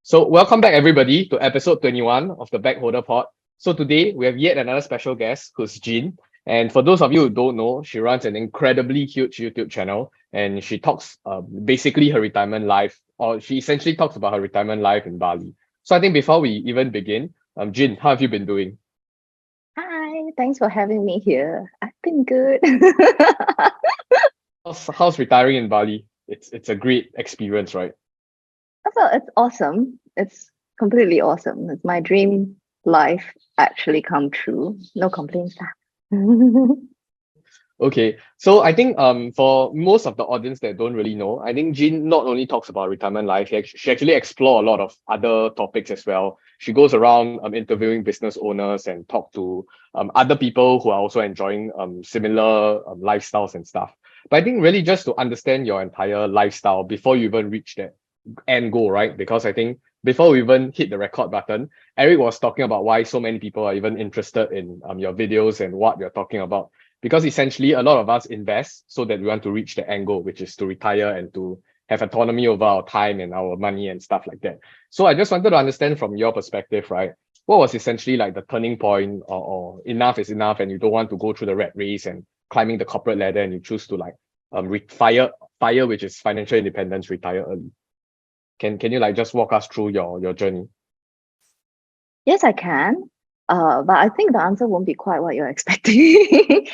So welcome back everybody to episode 21 of the Backholder Pod. So today we have yet another special guest who's Jean. And for those of you who don't know, she runs an incredibly huge YouTube channel and she talks basically her retirement life, or she essentially talks about her retirement life in Bali. So I think before we even begin, Jean, how have you been doing? Hi, thanks for having me here. I've been good. How's retiring in Bali? It's a great experience, right? Well, it's awesome. It's completely awesome. It's my dream life actually come true. No complaints. Lah. Okay, so I think for most of the audience that don't really know, I think Jean not only talks about retirement life, she actually explore a lot of other topics as well. She goes around interviewing business owners and talk to other people who are also enjoying similar lifestyles and stuff. But I think really just to understand your entire lifestyle before you even reach that end goal, right? Because I think before we even hit the record button, Eric was talking about why so many people are even interested in your videos and what you're talking about, because essentially a lot of us invest so that we want to reach the end goal, which is to retire and to have autonomy over our time and our money and stuff like that. So I just wanted to understand from your perspective, right? What was essentially like the turning point, or enough is enough and you don't want to go through the rat race and climbing the corporate ladder and you choose to like fire, which is financial independence, retire early. Can you like just walk us through your journey? Yes, I can. But I think the answer won't be quite what you're expecting.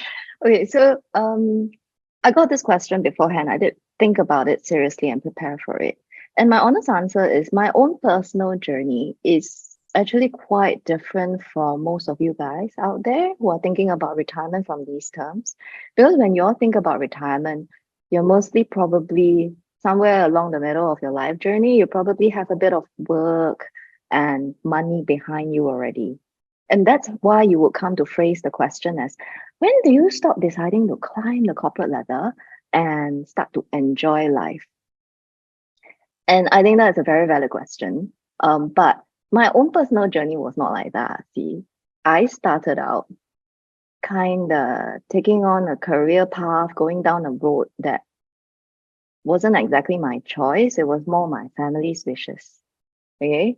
Okay, so I got this question beforehand. I did think about it seriously and prepare for it. And my honest answer is my own personal journey is actually quite different from most of you guys out there who are thinking about retirement from these terms. Because when you all think about retirement, you're mostly probably somewhere along the middle of your life journey. You probably have a bit of work and money behind you already. And that's why you would come to phrase the question as when do you stop deciding to climb the corporate ladder and start to enjoy life? And I think that's a very valid question. But my own personal journey was not like that. See, I started out kind of taking on a career path, going down a road that wasn't exactly my choice. It was more my family's wishes. Okay.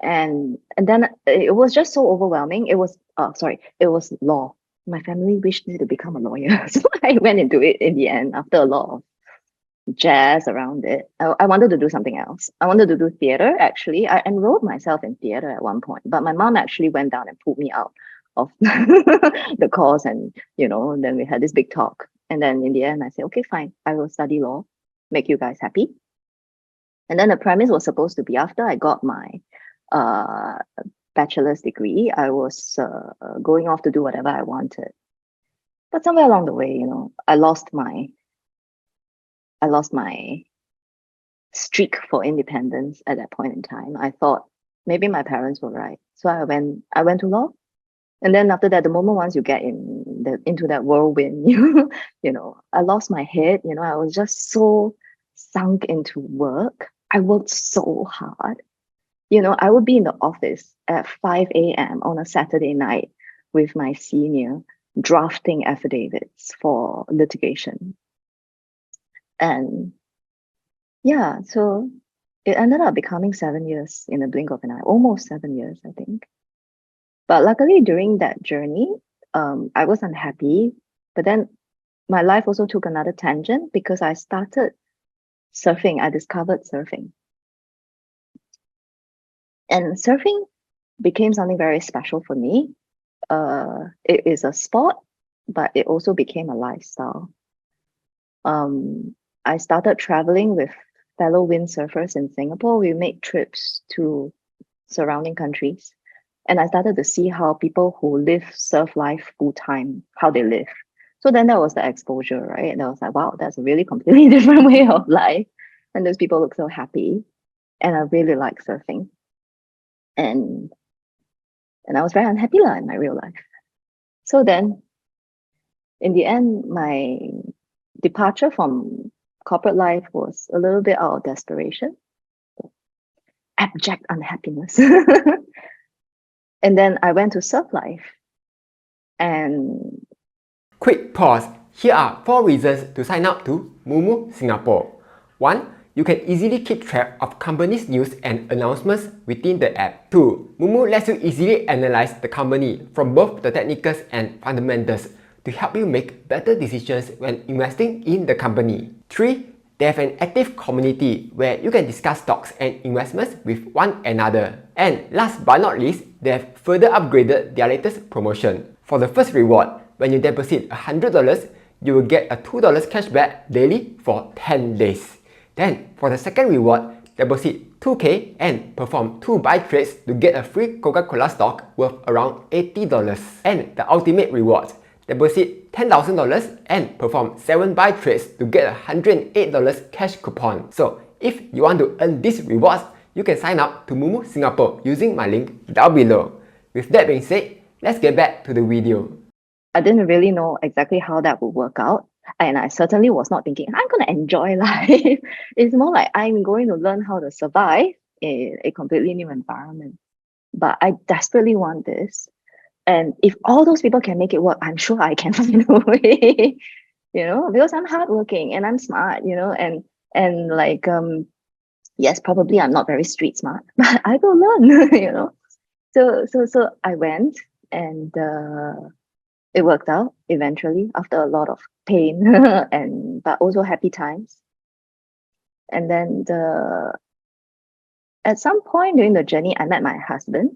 And then it was just so overwhelming. It was law. My family wished me to become a lawyer. So I went into it in the end after a lot of jazz around it. I wanted to do something else. I wanted to do theater, actually. I enrolled myself in theater at one point, but my mom actually went down and pulled me out of the course. And, then we had this big talk. And then in the end, I said, okay, fine, I will study law, make you guys happy. And then the premise was supposed to be after I got my uh, bachelor's degree, I was going off to do whatever I wanted. But somewhere along the way, I lost my streak for independence at that point in time. I thought maybe my parents were right. So I went to law. And then after that, the moment once you get into that whirlwind, I lost my head. I was just so sunk into work. I worked so hard. I would be in the office at 5 a.m. on a Saturday night with my senior drafting affidavits for litigation. And yeah, so it ended up becoming 7 years in a blink of an eye, almost 7 years, I think. But luckily during that journey, I was unhappy. But then my life also took another tangent because I started surfing. I discovered surfing. And surfing became something very special for me. It is a sport, but it also became a lifestyle. I started traveling with fellow windsurfers in Singapore. We made trips to surrounding countries. And I started to see how people who live surf life full time, how they live. So then that was the exposure, right? And I was like, wow, that's a really completely different way of life. And those people look so happy. And I really like surfing. And I was very unhappy in my real life. So then in the end, my departure from corporate life was a little bit out of desperation, abject unhappiness. And then I went to surf life. And quick pause. Here are 4 reasons to sign up to Mumu Singapore. 1. You can easily keep track of company's news and announcements within the app. 2. Moomoo lets you easily analyze the company from both the technicals and fundamentals to help you make better decisions when investing in the company. 3. They have an active community where you can discuss stocks and investments with one another. And last but not least, they have further upgraded their latest promotion. For the first reward, when you deposit $100, you will get a $2 cashback daily for 10 days. Then, for the second reward, deposit 2K and perform 2 buy trades to get a free Coca-Cola stock worth around $80. And the ultimate reward, deposit $10,000 and perform 7 buy trades to get a $108 cash coupon. So, if you want to earn these rewards, you can sign up to Moomoo Singapore using my link down below. With that being said, let's get back to the video. I didn't really know exactly how that would work out. And I certainly was not thinking, I'm going to enjoy life. It's more like I'm going to learn how to survive in a completely new environment. But I desperately want this. And if all those people can make it work, I'm sure I can find a way, because I'm hardworking and I'm smart, and like, yes, probably I'm not very street smart, but I will learn, So I went and it worked out eventually after a lot of pain but also happy times. And then at some point during the journey, I met my husband,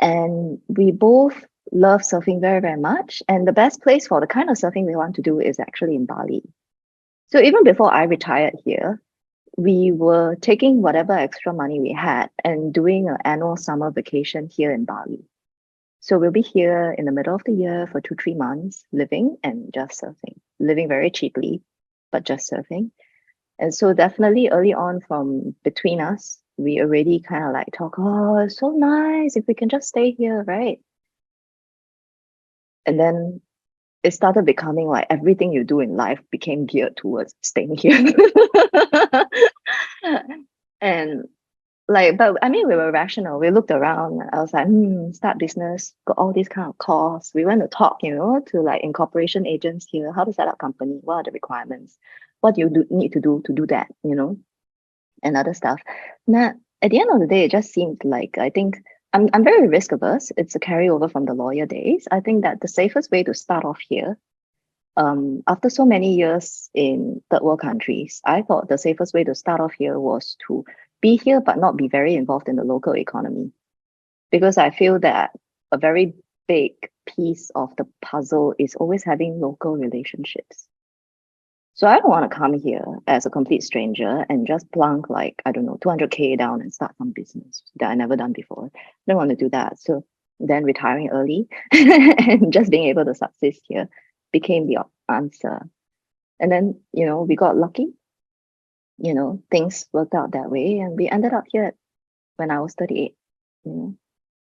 and we both love surfing very, very much. And the best place for the kind of surfing we want to do is actually in Bali. So even before I retired here, we were taking whatever extra money we had and doing an annual summer vacation here in Bali. So we'll be here in the middle of the year for 2-3 months, living and just surfing, living very cheaply, but just surfing. And so definitely early on from between us, we already kind of like talk, oh, it's so nice if we can just stay here, right? And then it started becoming like everything you do in life became geared towards staying here. And but I mean, we were rational. We looked around. I was like, start business, got all these kind of costs. We went to talk, to like incorporation agents here, how to set up company, what are the requirements, what do you need to do that, and other stuff. Now, at the end of the day, it just seemed like, I think I'm very risk averse. It's a carryover from the lawyer days. I think that the safest way to start off here, after so many years in third world countries, I thought the safest way to start off here was to be here but not be very involved in the local economy, because I feel that a very big piece of the puzzle is always having local relationships. So I don't want to come here as a complete stranger and just plunk like, I don't know, 200K down and start some business that I never done before. I don't want to do that. So then retiring early and just being able to subsist here became the answer. And then, we got lucky. Things worked out that way, and we ended up here when I was 38,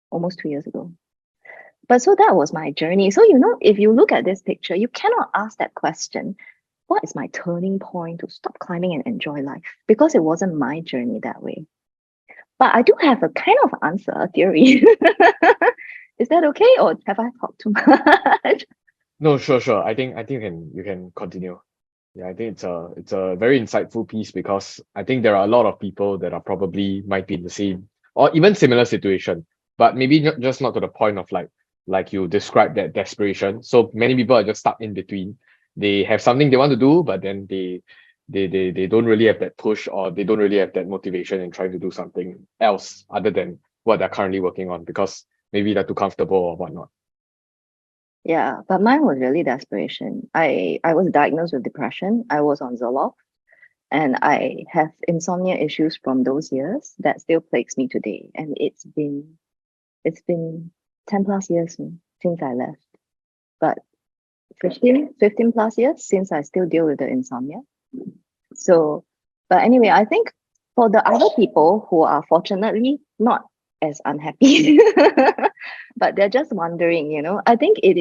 almost 2 years ago. But so that was my journey. So, if you look at this picture, you cannot ask that question, what is my turning point to stop climbing and enjoy life? Because it wasn't my journey that way. But I do have a kind of answer, a theory. Is that okay, or have I talked too much? No, sure. I think you can continue. Yeah, I think it's a very insightful piece, because I think there are a lot of people that are probably might be in the same or even similar situation, but maybe just not to the point of like you described, that desperation. So many people are just stuck in between. They have something they want to do, but then they don't really have that push, or they don't really have that motivation in trying to do something else other than what they're currently working on, because maybe they're too comfortable or whatnot. Yeah, but mine was really desperation. I was diagnosed with depression. I was on Zoloft, and I have insomnia issues from those years that still plagues me today. And it's been 10 plus years since I left, but 15 plus years since I still deal with the insomnia. So, but anyway, I think for the other people who are fortunately not as unhappy, but they're just wondering, I think it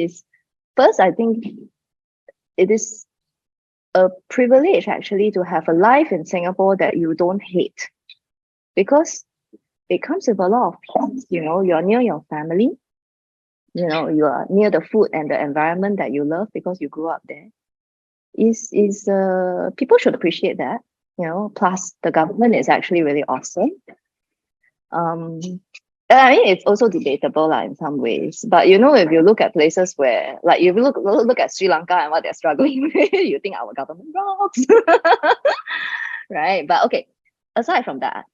is a privilege actually to have a life in Singapore that you don't hate, because it comes with a lot of peace. You're near your family, you are near the food and the environment that you love because you grew up there. People should appreciate that. plus the government is actually really awesome. I mean, it's also debatable in some ways. But if you look at places where, like, if you look at Sri Lanka and what they're struggling with, you think our government rocks, right? But okay, aside from that,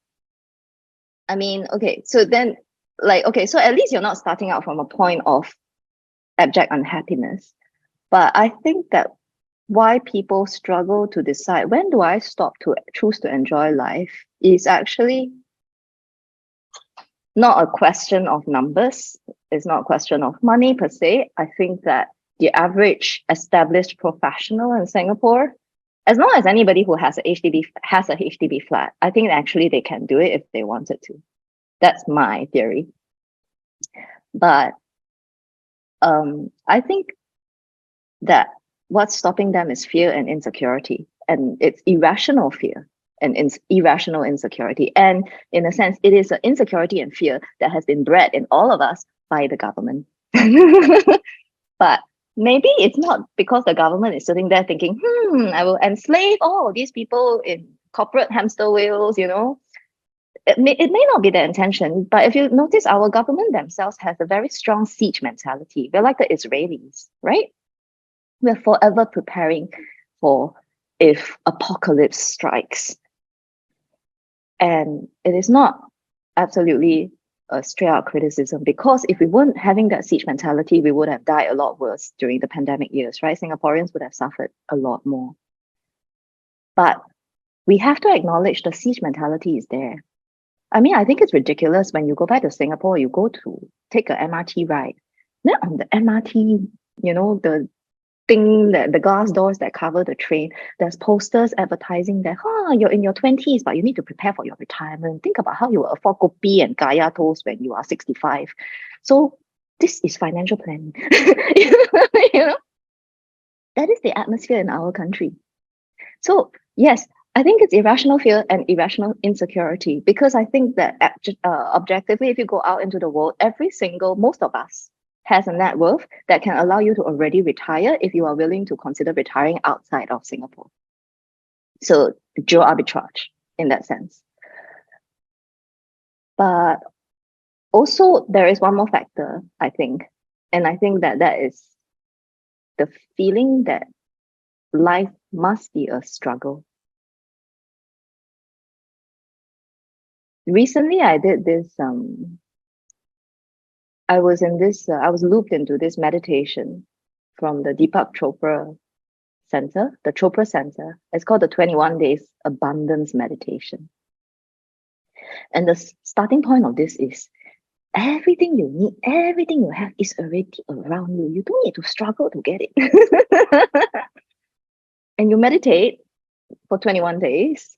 I mean, okay, so then, so at least you're not starting out from a point of abject unhappiness. But I think that why people struggle to decide when do I stop to choose to enjoy life is actually not a question of numbers. It's not a question of money per se. I think that the average established professional in Singapore, as long as anybody who has a HDB flat, I think actually they can do it if they wanted to. That's my theory. But I think that what's stopping them is fear and insecurity, and it's irrational fear and irrational insecurity. And in a sense, it is an insecurity and fear that has been bred in all of us by the government. But maybe it's not because the government is sitting there thinking, I will enslave all of these people in corporate hamster wheels, It may not be the intention, but if you notice, our government themselves has a very strong siege mentality. We're like the Israelis, right? We're forever preparing for if apocalypse strikes. And it is not absolutely a straight out criticism, because if we weren't having that siege mentality, we would have died a lot worse during the pandemic years, right? Singaporeans would have suffered a lot more. But we have to acknowledge the siege mentality is there. I mean, I think it's ridiculous when you go back to Singapore, you go to take an MRT ride. Then on the MRT, the thing, the glass doors that cover the train, there's posters advertising that, you're in your 20s, but you need to prepare for your retirement. Think about how you will afford kopi and kaya toast when you are 65. So this is financial planning. That is the atmosphere in our country. So yes, I think it's irrational fear and irrational insecurity, because I think that objectively, if you go out into the world, most of us has a net worth that can allow you to already retire if you are willing to consider retiring outside of Singapore. So geo arbitrage in that sense. But also there is one more factor, I think, and I think that is the feeling that life must be a struggle. Recently, I did this. I was looped into this meditation from the Deepak Chopra Center, the Chopra Center. It's called the 21 Days Abundance Meditation. And the starting point of this is everything you need, everything you have is already around you. You don't need to struggle to get it. And you meditate for 21 days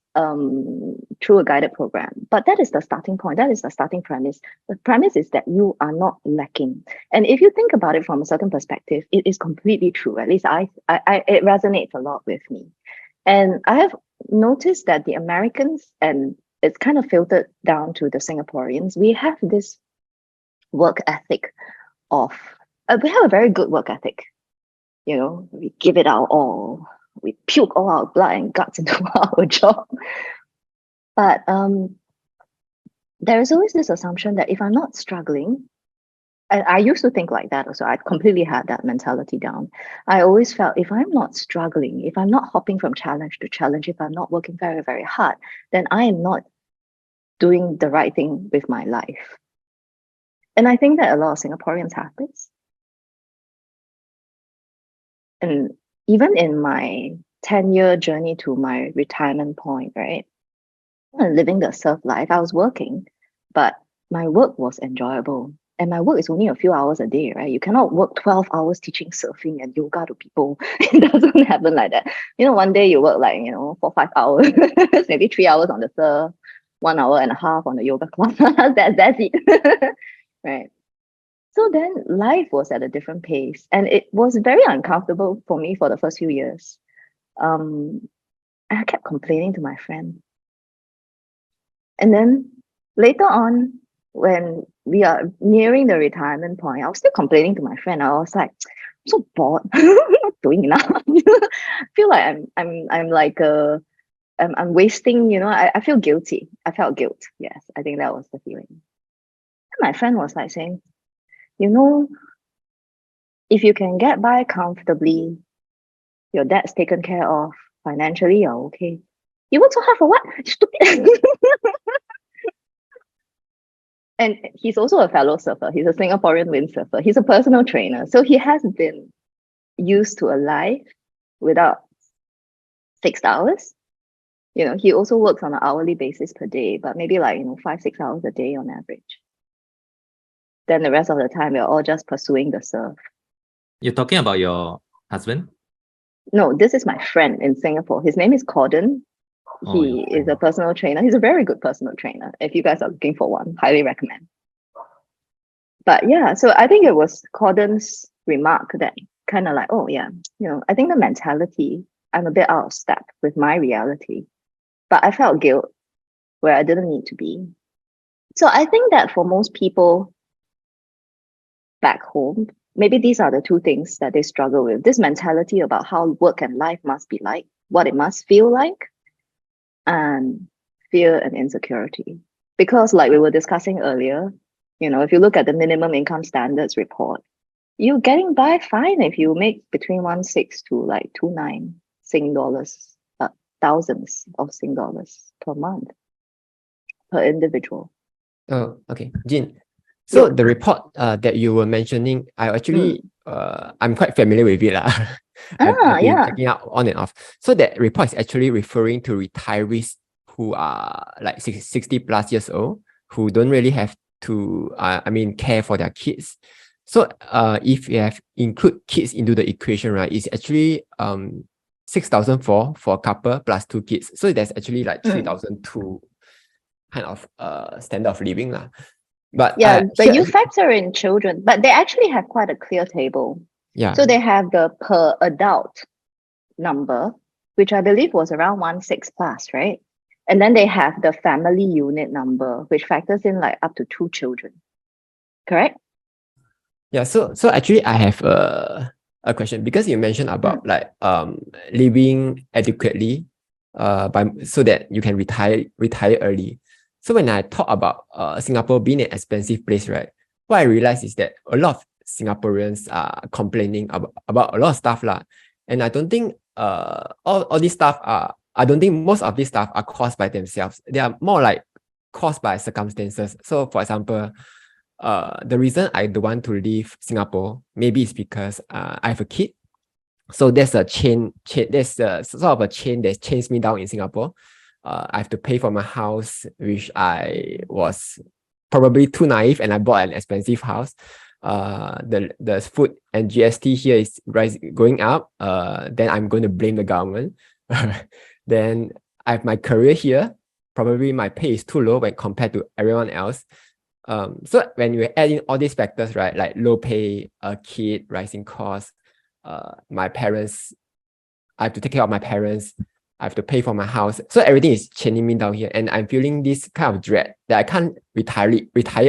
through a guided program. But that is the starting point. That is the starting premise. The premise is that you are not lacking. And if you think about it from a certain perspective, it is completely true. At least it resonates a lot with me. And I have noticed that the Americans, and it's kind of filtered down to the Singaporeans, we have this work ethic we have a very good work ethic. We give it our all. We puke all our blood and guts into our job. But there is always this assumption that if I'm not struggling, and I used to think like that also, I completely had that mentality down. I always felt if I'm not struggling, if I'm not hopping from challenge to challenge, if I'm not working very, very hard, then I am not doing the right thing with my life. And I think that a lot of Singaporeans have this. And even in my 10-year journey to my retirement point, right? Living the surf life, I was working, but my work was enjoyable. And my work is only a few hours a day, right? You cannot work 12 hours teaching surfing and yoga to people. It doesn't happen like that. One day you work 4-5 hours, maybe 3 hours on the surf, 1 hour and a half on the yoga class. That's it. Right. So then life was at a different pace, and it was very uncomfortable for me for the first few years. I kept complaining to my friend. And then later on, when we are nearing the retirement point, I was still complaining to my friend. I was like, I'm so bored, I'm not doing enough. I feel like I'm like a I'm wasting, I feel guilty. I felt guilt. Yes, I think that was the feeling. And my friend was like saying, you know, if you can get by comfortably, your dad's taken care of, financially, you're okay. You work so hard for what? Stupid. And he's also a fellow surfer. He's a Singaporean windsurfer. He's a personal trainer. So he has been used to a life without fixed hours. He also works on an hourly basis per day, but maybe like, 5-6 hours a day on average. Then the rest of the time, we're all just pursuing the surf. You're talking about your husband? No, this is my friend in Singapore. His name is Corden. He is a personal trainer. He's a very good personal trainer. If you guys are looking for one, highly recommend. But yeah, so I think it was Corden's remark that kind of like, oh yeah, I think the mentality, I'm a bit out of step with my reality. But I felt guilt where I didn't need to be. So I think that for most people back home, maybe these are the two things that they struggle with. This mentality about how work and life must be like, what it must feel like, and fear and insecurity. Because like we were discussing earlier, if you look at the minimum income standards report, you're getting by fine if you make between 1.6 to like 2.9 Sing dollars, thousands of Sing dollars per month, per individual. Oh, okay. Jin, so the report that you were mentioning, I actually, I'm quite familiar with it. I've been checking out on and off. So that report is actually referring to retirees who are like 60 plus years old, who don't really have to, care for their kids. So if you have include kids into the equation, right, it's actually 6,004 for a couple plus 2 kids. So there's actually like 3,002 kind of standard of living lah. But you factor in children, but they actually have quite a clear table. Yeah. So they have the per adult number, which I believe was around 1.6 plus, right? And then they have the family unit number, which factors in like up to 2 children. Correct? Yeah. So actually, I have a question, because you mentioned about like living adequately, so that you can retire early. So when I talk about Singapore being an expensive place, right, what I realize is that a lot of Singaporeans are complaining about a lot of stuff lah. And I don't think all these stuff I don't think most of these stuff are caused by themselves. They are more like caused by circumstances. So for example, the reason I don't want to leave Singapore maybe is because I have a kid. So there's a there's a sort of a chain that chains me down in Singapore. I have to pay for my house, which I was probably too naive, and I bought an expensive house. The food and GST here is going up. Then I'm going to blame the government. Then I have my career here. Probably my pay is too low when compared to everyone else. So when you add in all these factors, right, like low pay, a kid, rising costs, my parents, I have to take care of my parents, I have to pay for my house. So everything is chaining me down here, and I'm feeling this kind of dread that I can't retire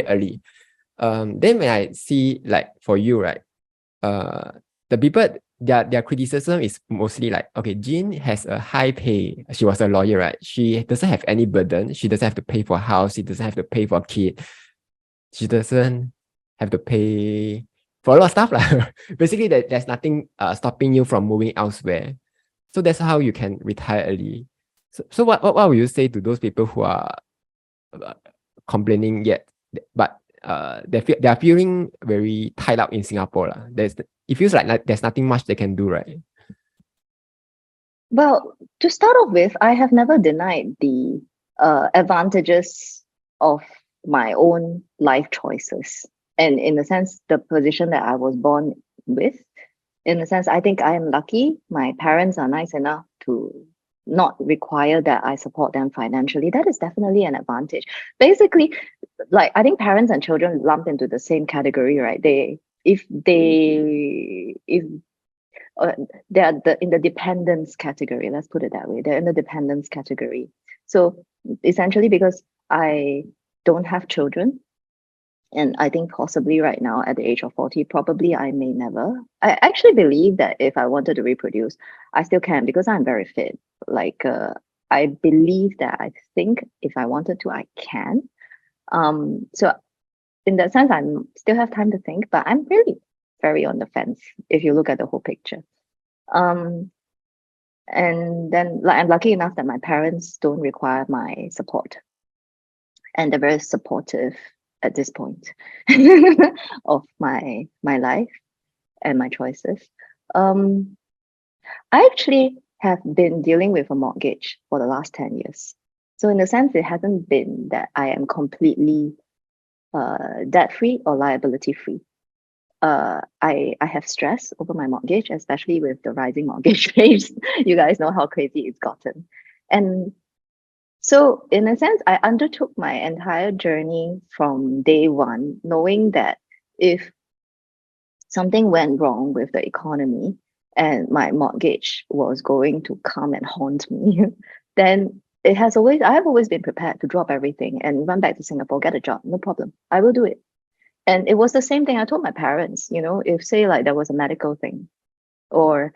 early. Then when I see, like, for you, right, the people, their criticism is mostly like, okay, Jean has a high pay. She was a lawyer, right? She doesn't have any burden. She doesn't have to pay for a house. She doesn't have to pay for a kid. She doesn't have to pay for a lot of stuff lah. Basically, there's nothing stopping you from moving elsewhere. So that's how you can retire early. So what would you say to those people who are complaining yet, but they are feeling very tied up in Singapore lah? It feels like there's nothing much they can do, right? Well, to start off with, I have never denied the advantages of my own life choices. And in the sense, the position that I was born with, in the sense, I think I am lucky. My parents are nice enough to not require that I support them financially. That is definitely an advantage. Basically, like, I think parents and children lump into the same category, right? They're in the dependence category. Let's put it that way. They're in the dependence category. So essentially, because I don't have children, and I think possibly right now at the age of 40, probably I may never. I actually believe that if I wanted to reproduce, I still can, because I'm very fit. Like I believe that I think if I wanted to, I can. So in that sense, I still have time to think, but I'm really very on the fence if you look at the whole picture. And then like I'm lucky enough that my parents don't require my support, and they're very supportive at this point of my life and my choices. I actually have been dealing with a mortgage for the last 10 years. So in a sense, it hasn't been that I am completely debt free or liability free. I have stress over my mortgage, especially with the rising mortgage rates. You guys know how crazy it's gotten. And so in a sense, I undertook my entire journey from day one, knowing that if something went wrong with the economy and my mortgage was going to come and haunt me, then I have always been prepared to drop everything and run back to Singapore, get a job, no problem. I will do it. And it was the same thing I told my parents, if say like there was a medical thing or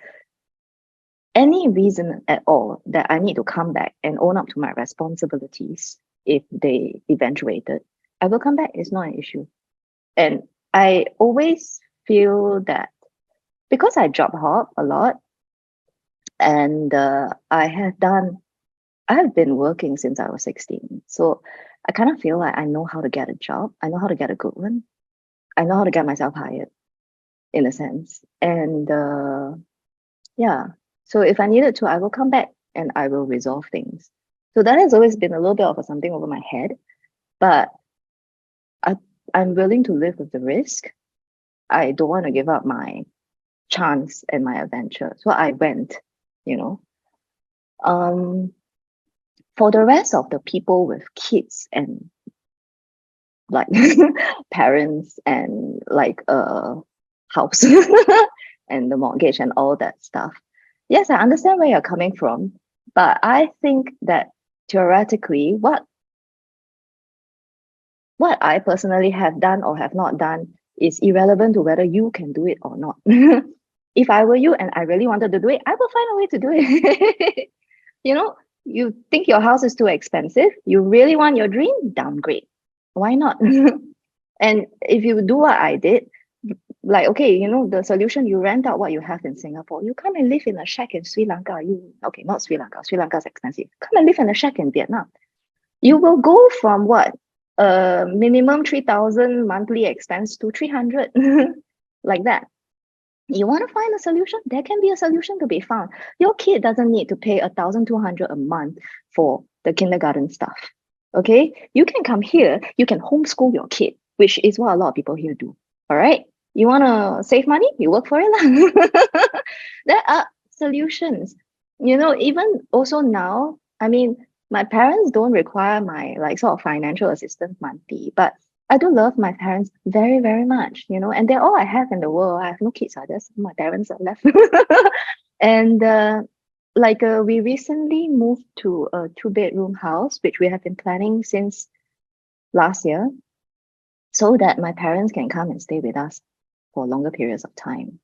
any reason at all that I need to come back and own up to my responsibilities if they eventuated, I will come back. It's not an issue. And I always feel that because I job hop a lot and I have been working since I was 16. So I kind of feel like I know how to get a job. I know how to get a good one. I know how to get myself hired in a sense. And yeah, so if I needed to, I will come back and I will resolve things. So that has always been a little bit of something over my head, but I'm willing to live with the risk. I don't want to give up my chance and my adventure. So I went, you know. For the rest of the people with kids and like parents and like a house and the mortgage and all that stuff. Yes, I understand where you're coming from, but I think that theoretically, what I personally have done or have not done is irrelevant to whether you can do it or not. If I were you and I really wanted to do it, I will find a way to do it. You think your house is too expensive, you really want your dream, downgrade. Why not? And if you do what I did, like, okay, the solution, you rent out what you have in Singapore. You come and live in a shack in Sri Lanka. Okay, not Sri Lanka. Sri Lanka is expensive. Come and live in a shack in Vietnam. You will go from what? Minimum 3,000 monthly expense to 300, like that. You want to find a solution? There can be a solution to be found. Your kid doesn't need to pay 1,200 a month for the kindergarten stuff. Okay, you can come here. You can homeschool your kid, which is what a lot of people here do. All right, you want to save money? You work for it, lah. There are solutions. Even also now. I mean, my parents don't require my sort of financial assistance monthly, but I do love my parents very, very much, and they're all I have in the world. I have no kids, just my parents are left. And we recently moved to a 2-bedroom house, which we have been planning since last year, so that my parents can come and stay with us for longer periods of time.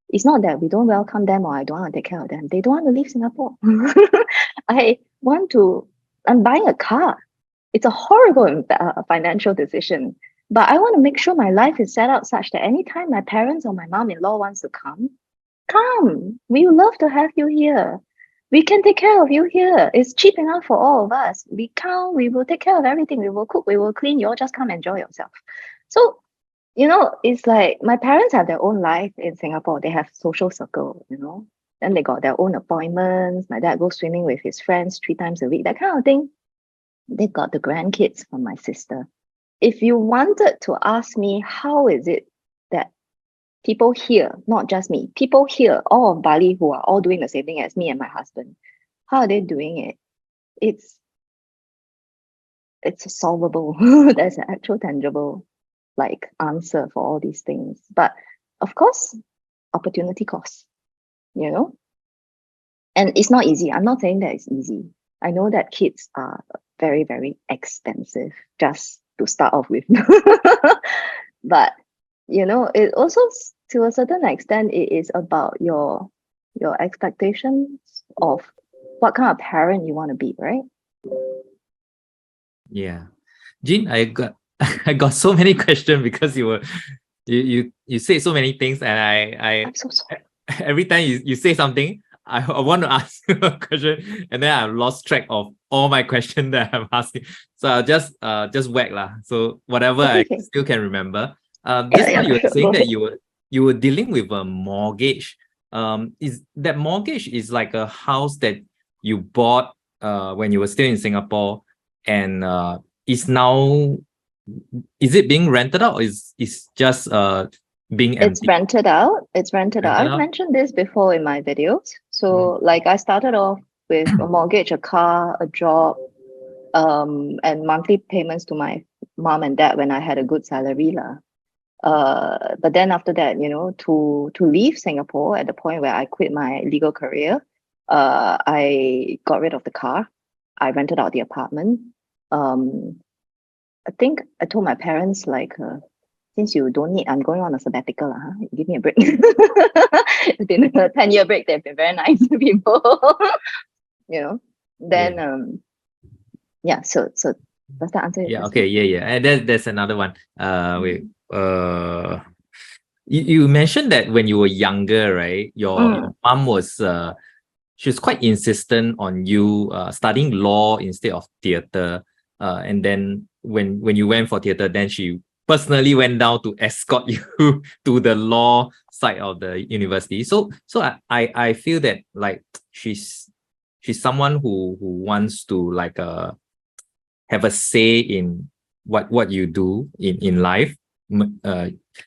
It's not that we don't welcome them or I don't want to take care of them. They don't want to leave Singapore. I'm buying a car. It's a horrible financial decision, but I want to make sure my life is set up such that anytime my parents or my mom-in-law wants to come. We would love to have you here. We can take care of you here. It's cheap enough for all of us. We will take care of everything. We will cook, we will clean. You all just come enjoy yourself. So, it's like my parents have their own life in Singapore. They have social circle, and they got their own appointments. My dad goes swimming with his friends 3 times a week, that kind of thing. They got the grandkids from my sister. If you wanted to ask me, how is it that people here, not just me, people here, all of Bali who are all doing the same thing as me and my husband, how are they doing it? It's solvable. There's an actual tangible answer for all these things. But of course, opportunity costs, and it's not easy. I'm not saying that it's easy. I know that kids are very, very expensive just to start off with. But it also, to a certain extent, it is about your expectations of what kind of parent you want to be, right? Yeah. Jean, I got I got so many questions because you say so many things, and I'm so sorry. every time you say something, I want to ask you a question, and then I've lost track of all my questions that I'm asking. So I'll just whack lah. So whatever I Okay. still can remember. Yeah, Just now you were sure. Go saying that ahead. you were dealing with a mortgage. Is that mortgage is like a house that you bought when you were still in Singapore, and is now, is it being rented out, or is just being It's empty? rented out. It's rented out. Rented I've out? mentioned this before in my videos. So like I started off with a mortgage, a car, a job, and monthly payments to my mom and dad when I had a good salary lah. But then after that, to leave Singapore at the point where I quit my legal career, I got rid of the car. I rented out the apartment. I think I told my parents like, since you don't need, I'm going on a sabbatical, give me a break. It's been a 10-year break. They've been very nice people, Then so does that answer your Yeah, question? okay, yeah. And there's another one. Wait. You mentioned that when you were younger, right? Your mom was she was quite insistent on you studying law instead of theater. And then when you went for theater, then she personally went down to escort you to the law side of the university. So I feel that like she's someone who wants to like have a say in what you do in life.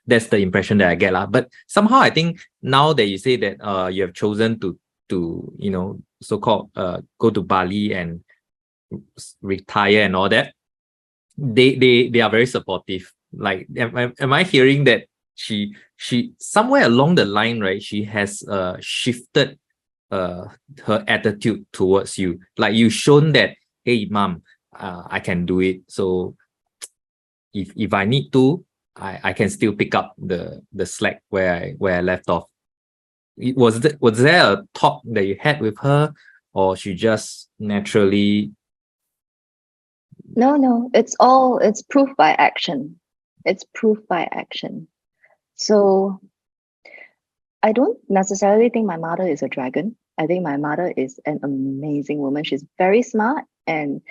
That's the impression that I get lah. But somehow I think now that you say that you have chosen to so-called go to Bali and retire and all that, they are very supportive. Like am I hearing that she somewhere along the line, right, she has shifted her attitude towards you, like you shown that, hey mom, I can do it, so if I need to, I can still pick up the slack where I left off. Was there a talk that you had with her, or she just naturally? No, it's proof by action. It's proof by action. So I don't necessarily think my mother is a dragon. I think my mother is an amazing woman. She's very smart. And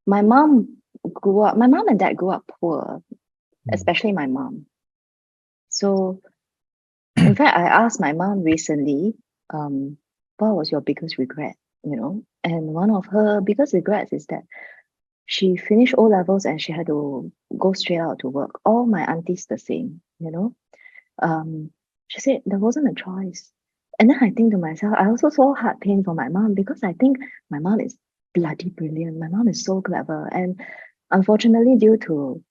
my mom and dad grew up poor, especially my mom. So in fact, I asked my mom recently, what was your biggest regret? And one of her biggest regrets is that she finished O levels and she had to go straight out to work. All my aunties the same, She said there wasn't a choice. And then I think to myself, I also saw heart pain for my mom because I think my mom is bloody brilliant. My mom is so clever. And unfortunately, due to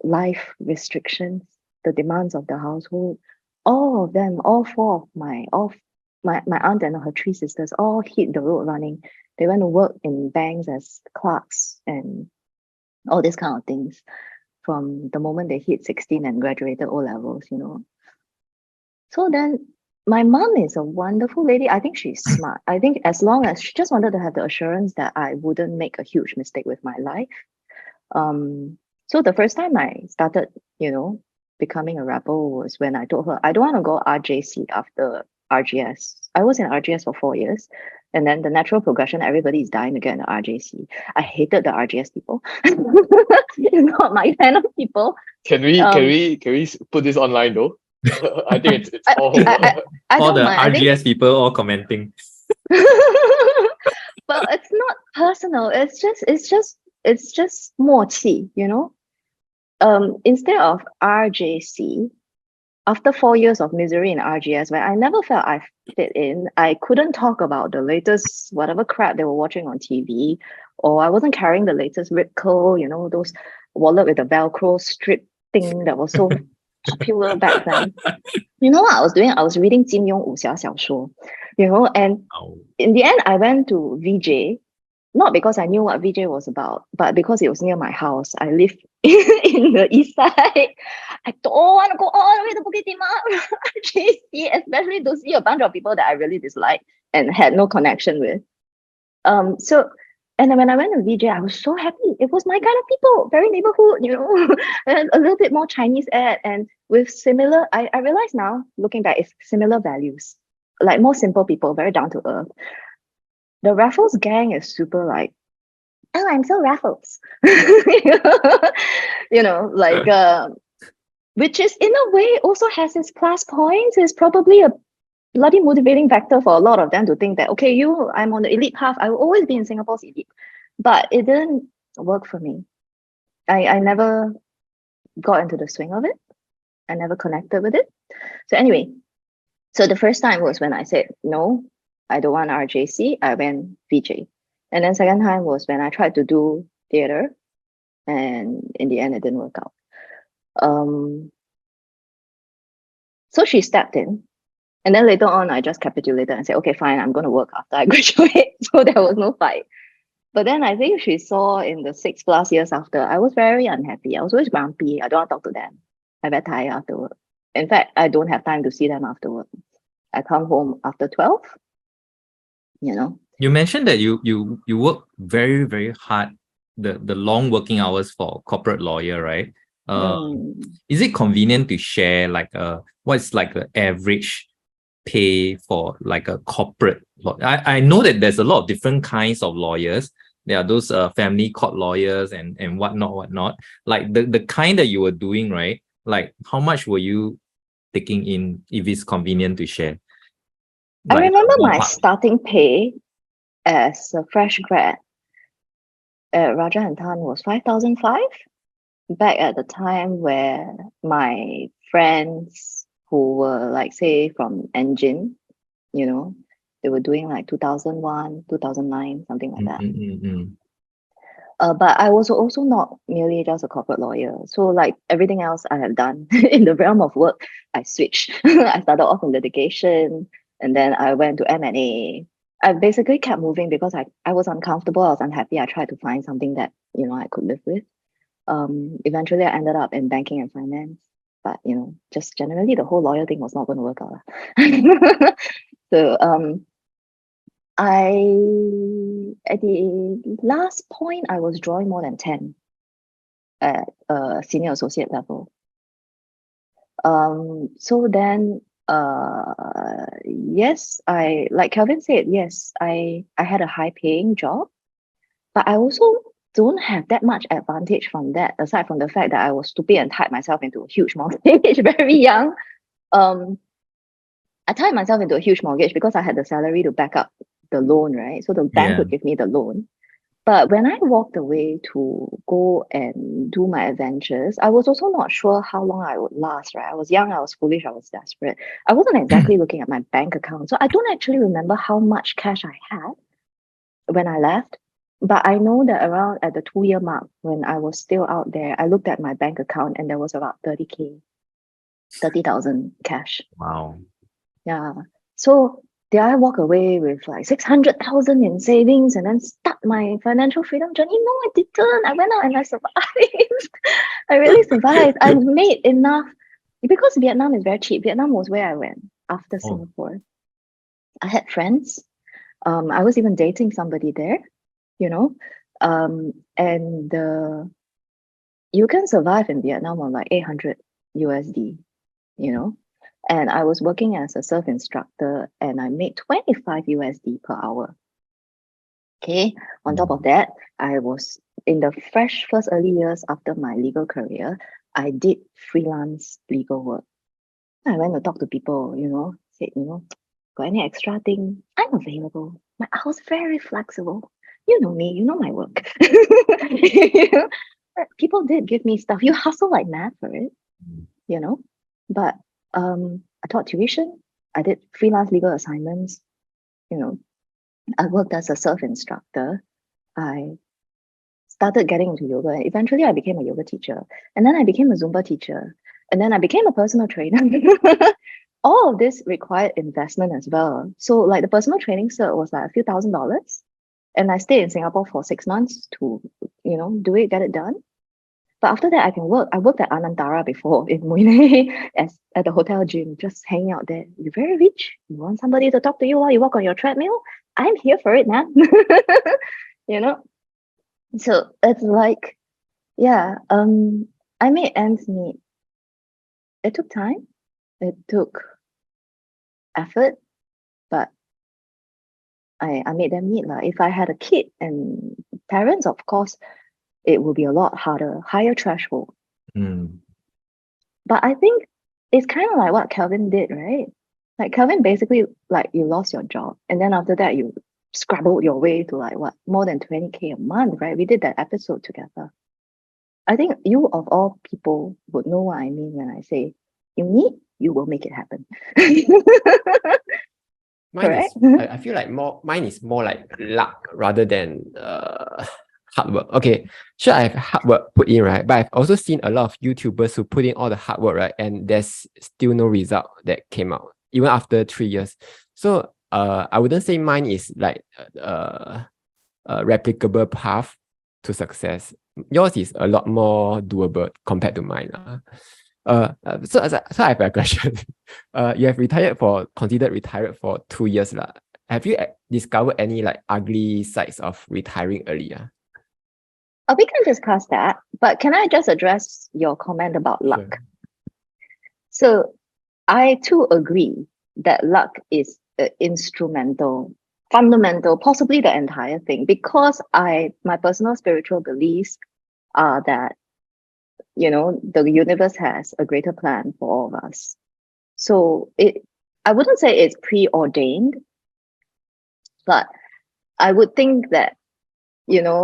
life restrictions, the demands of the household, all of them, all four of my aunt and her three sisters all hit the road running. They went to work in banks as clerks and all these kind of things from the moment they hit 16 and graduated O levels, So then my mom is a wonderful lady. I think she's smart. I think as long as she just wanted to have the assurance that I wouldn't make a huge mistake with my life. So the first time I started, becoming a rebel was when I told her, I don't want to go RJC after RGS. I was in RGS for 4 years. And then the natural progression, everybody is dying to get into RJC. I hated the RGS people. It's not my kind of people. Can we put this online though? I think it's all I all don't the mind. RGS people all commenting. Well, it's not personal. It's just 默契, Instead of RJC, after 4 years of misery in RGS, where I never felt I fit in, I couldn't talk about the latest whatever crap they were watching on TV, or I wasn't carrying the latest Rip Curl, those wallet with the Velcro strip thing that was so popular back then. You know what I was doing? I was reading Jin Yong 武侠小说, and in the end, I went to VJ, not because I knew what VJ was about, but because it was near my house. I live in the east side. I don't want to go all the way to Bukit Timah, RJC, especially to see a bunch of people that I really dislike and had no connection with. So, and then when I went to VJ, I was so happy. It was my kind of people, very neighborhood, and a little bit more Chinese ad, and with similar. I realize now, looking back, it's similar values, like more simple people, very down to earth. The Raffles gang is super like, oh, I'm so Raffles, like which is in a way also has its plus points. Is probably a bloody motivating factor for a lot of them to think that, okay, I'm on the elite path. I will always be in Singapore's elite. But it didn't work for me. I never got into the swing of it. I never connected with it. So anyway, so the first time was when I said, no, I don't want RJC. I went VJ. And then second time was when I tried to do theater. And in the end, it didn't work out. So she stepped in. And then later on, I just capitulated and said, okay, fine, I'm going to work after I graduate. So there was no fight. But then I think she saw in the 6+ years after, I was very unhappy. I was always grumpy. I don't want to talk to them. I get tired after work. In fact, I don't have time to see them after work. I come home after 12, You mentioned that you work very, very hard, the long working hours for corporate lawyer, right? Is it convenient to share like what's like the average pay for like a corporate law? I know that there's a lot of different kinds of lawyers. There are those family court lawyers and whatnot. Like the kind that you were doing, right? Like how much were you taking in, if it's convenient to share? I Like, remember my ballpark. starting pay as a fresh grad at Raja and Tan was 5,500 back at the time where my friends who were like, say, from Engine, they were doing like 2001, 2009, something like that. But I was also not merely just a corporate lawyer. So like everything else I have done in the realm of work, I switched. I started off in litigation, and then I went to M&A. I basically kept moving because I was uncomfortable. I was unhappy. I tried to find something that, I could live with. Eventually I ended up in banking and finance. But, just generally the whole lawyer thing was not going to work out. So at the last point, I was drawing more than 10 at senior associate level. So then, yes, like Kelvin said, yes, I had a high paying job, but I also don't have that much advantage from that, aside from the fact that I was stupid and tied myself into a huge mortgage very young. I tied myself into a huge mortgage because I had the salary to back up the loan, right? So the bank would give me the loan. But when I walked away to go and do my adventures, I was also not sure how long I would last, right? I was young, I was foolish, I was desperate. I wasn't exactly looking at my bank account. So I don't actually remember how much cash I had when I left. But I know that around at the 2-year mark, when I was still out there, I looked at my bank account and there was about 30,000 cash. Wow. Yeah. So did I walk away with like 600,000 in savings and then start my financial freedom journey? No, I didn't. I went out and I survived. I really survived. I made enough because Vietnam is very cheap. Vietnam was where I went after Singapore. I had friends. I was even dating somebody there, and you can survive in Vietnam on like 800 USD, and I was working as a surf instructor and I made 25 USD per hour. Okay. On top of that, I was in the first early years after my legal career, I did freelance legal work. I went to talk to people, said, got any extra thing? I'm available. I was very flexible. You know me, you know my work. People did give me stuff. You hustle like mad for it, but I taught tuition. I did freelance legal assignments. I worked as a surf instructor. I started getting into yoga. And eventually, I became a yoga teacher. And then I became a Zumba teacher. And then I became a personal trainer. All of this required investment as well. So like the personal training cert was like a few $1,000s. And I stayed in Singapore for 6 months to, do it, get it done. But after that, I can work. I worked at Anantara before in Mui as at the hotel gym, just hanging out there. You're very rich. You want somebody to talk to you while you walk on your treadmill? I'm here for it, man. You know? So it's like, yeah, I made ends meet. It took time. It took effort, but I made them meet. If I had a kid and parents, of course, it will be a lot harder, higher threshold. But I think it's kind of like what Kelvin did, right? Like Kelvin basically, like, you lost your job, and then after that you scrabbled your way to like what, more than 20K a month, right? We did that episode together. I think you of all people would know what I mean when I say you need, you will make it happen. Mine is, Correct? I feel like mine is more like luck rather than hard work. Okay, sure, I have hard work put in, right? But I've also seen a lot of YouTubers who put in all the hard work, right? And there's still no result that came out, even after 3 years. So I wouldn't say mine is like a replicable path to success. Yours is a lot more doable compared to mine. So I have a question. You have considered retired for 2 years. Have you discovered any like ugly sides of retiring earlier? We can discuss that, but can I just address your comment about luck? Sure. So I too agree that luck is instrumental, fundamental, possibly the entire thing, because my personal spiritual beliefs are that, the universe has a greater plan for all of us. So I wouldn't say it's preordained, but I would think that,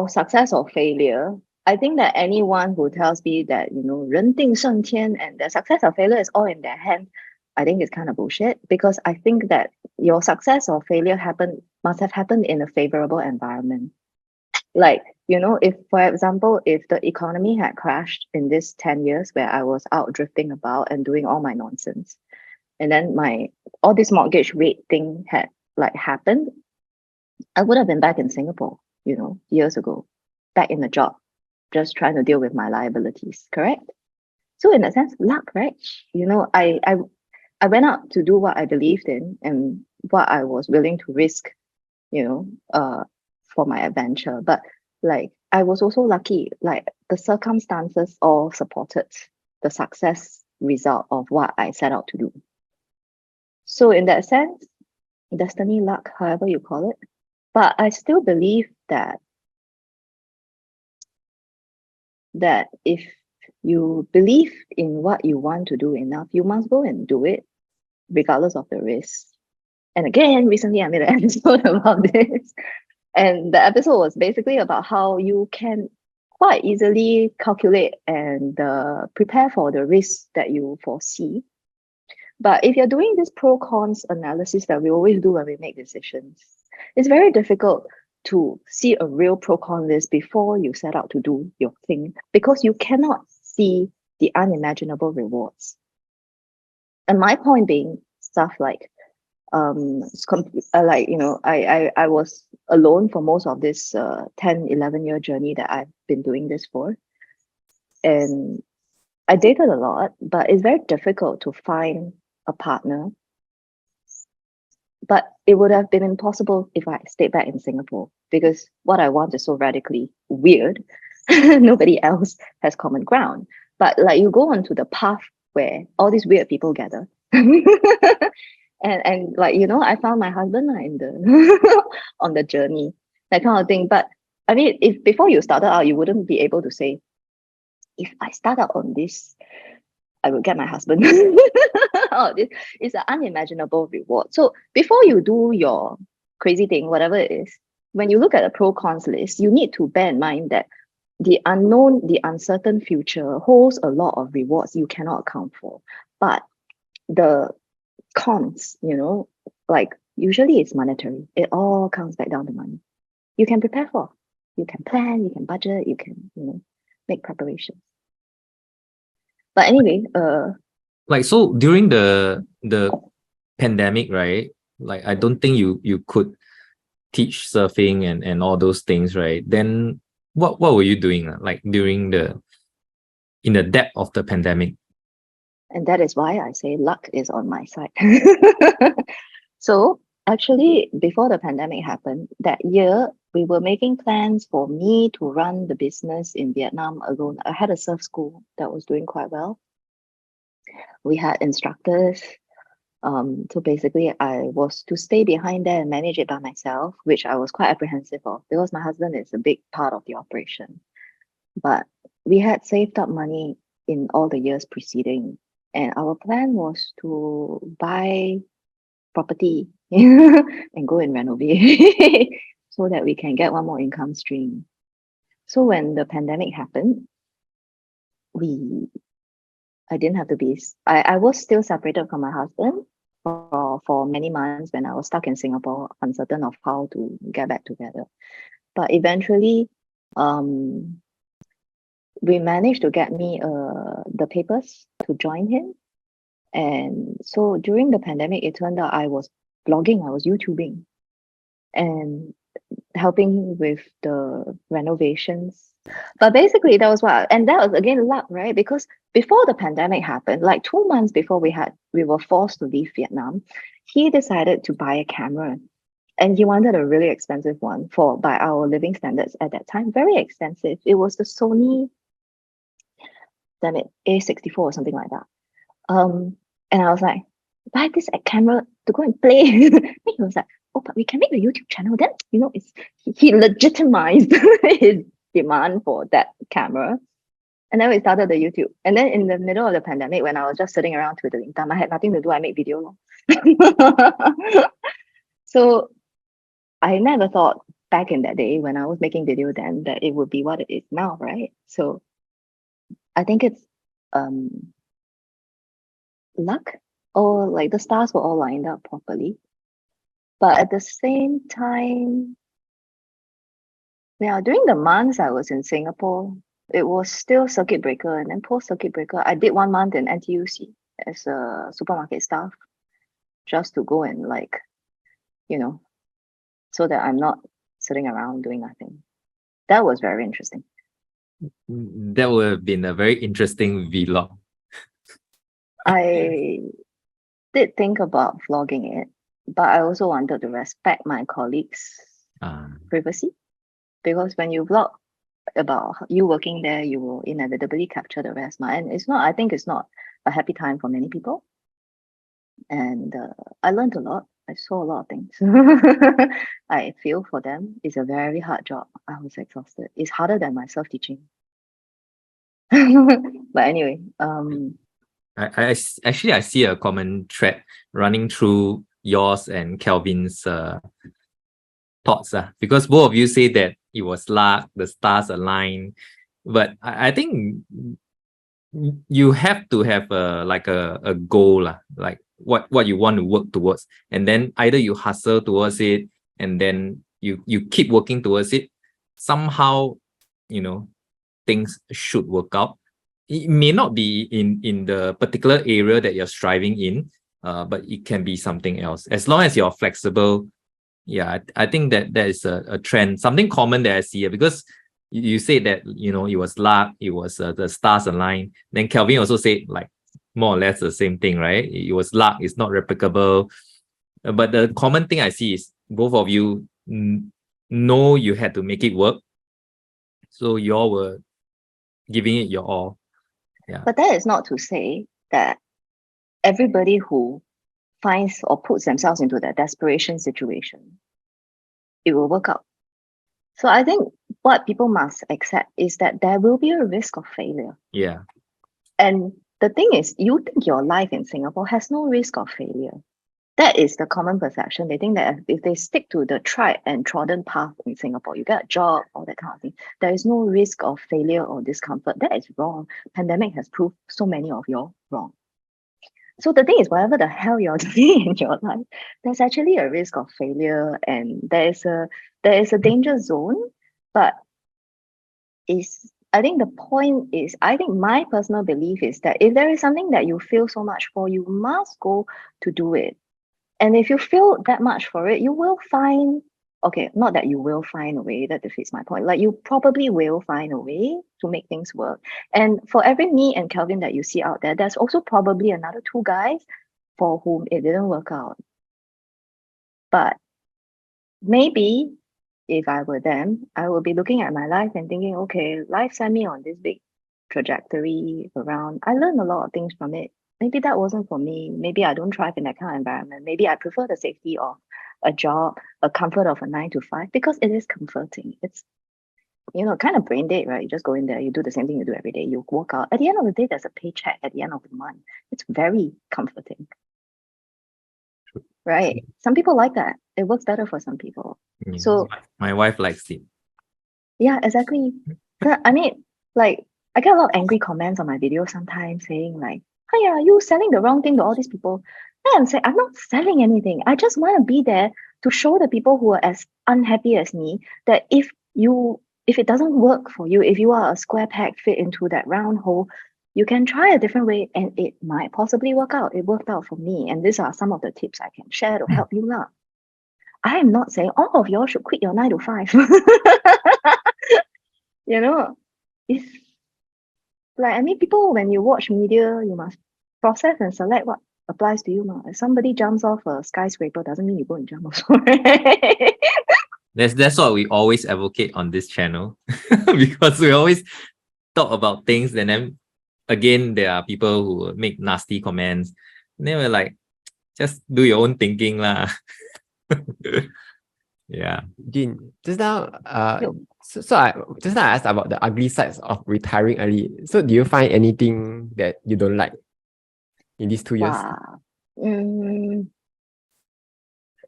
success or failure, I think that anyone who tells me that, 人定胜天 and the success or failure is all in their hand, I think it's kind of bullshit, because I think that your success or failure must have happened in a favorable environment. Like, if, for example, if the economy had crashed in this 10 years where I was out drifting about and doing all my nonsense, and then all this mortgage rate thing had like happened, I would have been back in Singapore, years ago, back in the job, just trying to deal with my liabilities, correct? So in a sense, luck, right? I went out to do what I believed in and what I was willing to risk, for my adventure. But like, I was also lucky, like the circumstances all supported the success result of what I set out to do. So in that sense, destiny, luck, however you call it. But I still believe that if you believe in what you want to do enough, you must go and do it, regardless of the risk. And again, recently I made an episode about this. And the episode was basically about how you can quite easily calculate and prepare for the risks that you foresee. But if you're doing this pro-cons analysis that we always do when we make decisions, it's very difficult to see a real pro-con list before you set out to do your thing, because you cannot see the unimaginable rewards. And my point being stuff like, I was alone for most of this 10, 11-year journey that I've been doing this for. And I dated a lot, but it's very difficult to find a partner. But it would have been impossible if I stayed back in Singapore, because what I want is so radically weird. Nobody else has common ground. But like, you go onto the path where all these weird people gather. And like, I found my husband in the on the journey, that kind of thing. But I mean, if before you started out, you wouldn't be able to say, if I start out on this, I will get my husband. Oh, this is an unimaginable reward. So before you do your crazy thing, whatever it is, when you look at the pro-cons list, you need to bear in mind that the unknown, the uncertain future holds a lot of rewards you cannot account for. But the cons, like usually it's monetary. It all comes back down to money. You can prepare for, you can plan, you can budget, you can, make preparations. But anyway, like, so during the pandemic, right? Like, I don't think you could teach surfing and all those things, right? Then what were you doing like during the in the depth of the pandemic? And that is why I say luck is on my side. So actually, before the pandemic happened, that year, we were making plans for me to run the business in Vietnam alone. I had a surf school that was doing quite well. We had instructors. So basically, I was to stay behind there and manage it by myself, which I was quite apprehensive of because my husband is a big part of the operation. But we had saved up money in all the years preceding, and our plan was to buy property and go and renovate so that we can get one more income stream. So when the pandemic happened, I didn't have to be, I was still separated from my husband for many months when I was stuck in Singapore, uncertain of how to get back together. But eventually, we managed to get me the papers to join him. And so during the pandemic, it turned out I was blogging, I was YouTubing and helping with the renovations. But basically that was and that was again luck, right? Because before the pandemic happened, like 2 months before we were forced to leave Vietnam, he decided to buy a camera. And he wanted a really expensive one by our living standards at that time, very expensive. It was the Sony, damn it, A64 or something like that. And I was like, buy this camera to go and play. He was like, oh, but we can make a YouTube channel. Then, he legitimized his demand for that camera. And then we started the YouTube. And then in the middle of the pandemic, when I was just sitting around twiddling thumb, I had nothing to do. I made video. So I never thought back in that day when I was making video then that it would be what it is now, right? So I think it's luck, or like the stars were all lined up properly. But at the same time, during the months I was in Singapore, it was still circuit breaker. And then post circuit breaker, I did 1 month in NTUC as a supermarket staff just to go and so that I'm not sitting around doing nothing. That was very interesting. That would have been a very interesting vlog. I did think about vlogging it, but I also wanted to respect my colleagues' privacy, because when you vlog about you working there, you will inevitably capture the rest. And I think it's not a happy time for many people. And I learned a lot. I saw a lot of things. I feel for them. It's a very hard job. I was exhausted. It's harder than my self-teaching. But anyway, I see a common thread running through yours and Kelvin's thoughts, because both of you say that it was luck, the stars aligned, but I think you have to have a goal, like what you want to work towards, and then either you hustle towards it and then you keep working towards it. Somehow, things should work out. It may not be in the particular area that you're striving in, but it can be something else. As long as you're flexible, I think that is a trend, something common that I see, because you say that, it was luck, it was the stars aligned. Then Kelvin also said like more or less the same thing, right? It was luck, it's not replicable. But the common thing I see is both of you know you had to make it work. So you all were giving it your all. Yeah. But that is not to say that everybody who finds or puts themselves into that desperation situation, it will work out. So I think what people must accept is that there will be a risk of failure. Yeah. And the thing is, you think your life in Singapore has no risk of failure. That is the common perception. They think that if they stick to the tried and trodden path in Singapore, you get a job, all that kind of thing, there is no risk of failure or discomfort. That is wrong. Pandemic has proved so many of you wrong. So the thing is, whatever the hell you're doing in your life, there's actually a risk of failure, and there is a danger zone. But I think the point is, I think my personal belief is that if there is something that you feel so much for, you must go to do it. And if you feel that much for it, you will find Okay, not that you will find a way, that defeats my point. Like, you probably will find a way to make things work. And for every me and Kelvin that you see out there, there's also probably another 2 guys for whom it didn't work out. But maybe if I were them, I would be looking at my life and thinking, okay, life sent me on this big trajectory around. I learned a lot of things from it. Maybe that wasn't for me. Maybe I don't thrive in that kind of environment. Maybe I prefer the safety of a job, a comfort of a 9 to 5, because it is comforting. It's, kind of brain dead, right? You just go in there, you do the same thing you do every day, you work out. At the end of the day, there's a paycheck at the end of the month. It's very comforting. Right? Some people like that. It works better for some people. Yeah, So my wife likes it. yeah, exactly. I mean, like, I get a lot of angry comments on my videos sometimes saying like, "Hey, are you selling the wrong thing to all these people?" And I'm saying, I'm not selling anything. I just want to be there to show the people who are as unhappy as me that if it doesn't work for you, if you are a square peg fit into that round hole, you can try a different way and it might possibly work out. It worked out for me. And these are some of the tips I can share to help you out. I am not saying all of y'all should quit your 9 to 5. It's like, I mean, people, when you watch media, you must process and select what applies to you. If somebody jumps off a skyscraper, doesn't mean you go and jump also. Right? That's what we always advocate on this channel because we always talk about things, and then again there are people who make nasty comments. And then we're like, just do your own thinking lah. Yeah. Jin, just now, Yo. just now I asked about the ugly sides of retiring early. So do you find anything that you don't like in these 2 years? Wow.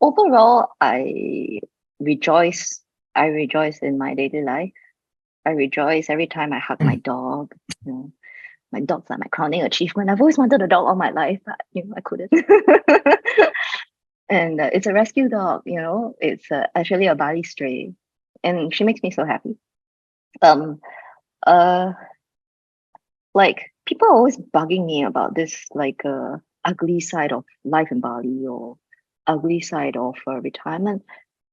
Overall, I rejoice. I rejoice in my daily life. I rejoice every time I hug my dog. My dog's like my crowning achievement. I've always wanted a dog all my life, but I couldn't. And it's a rescue dog. It's actually a Bali stray, and she makes me so happy. Like, people are always bugging me about this, like, ugly side of life in Bali or ugly side of retirement.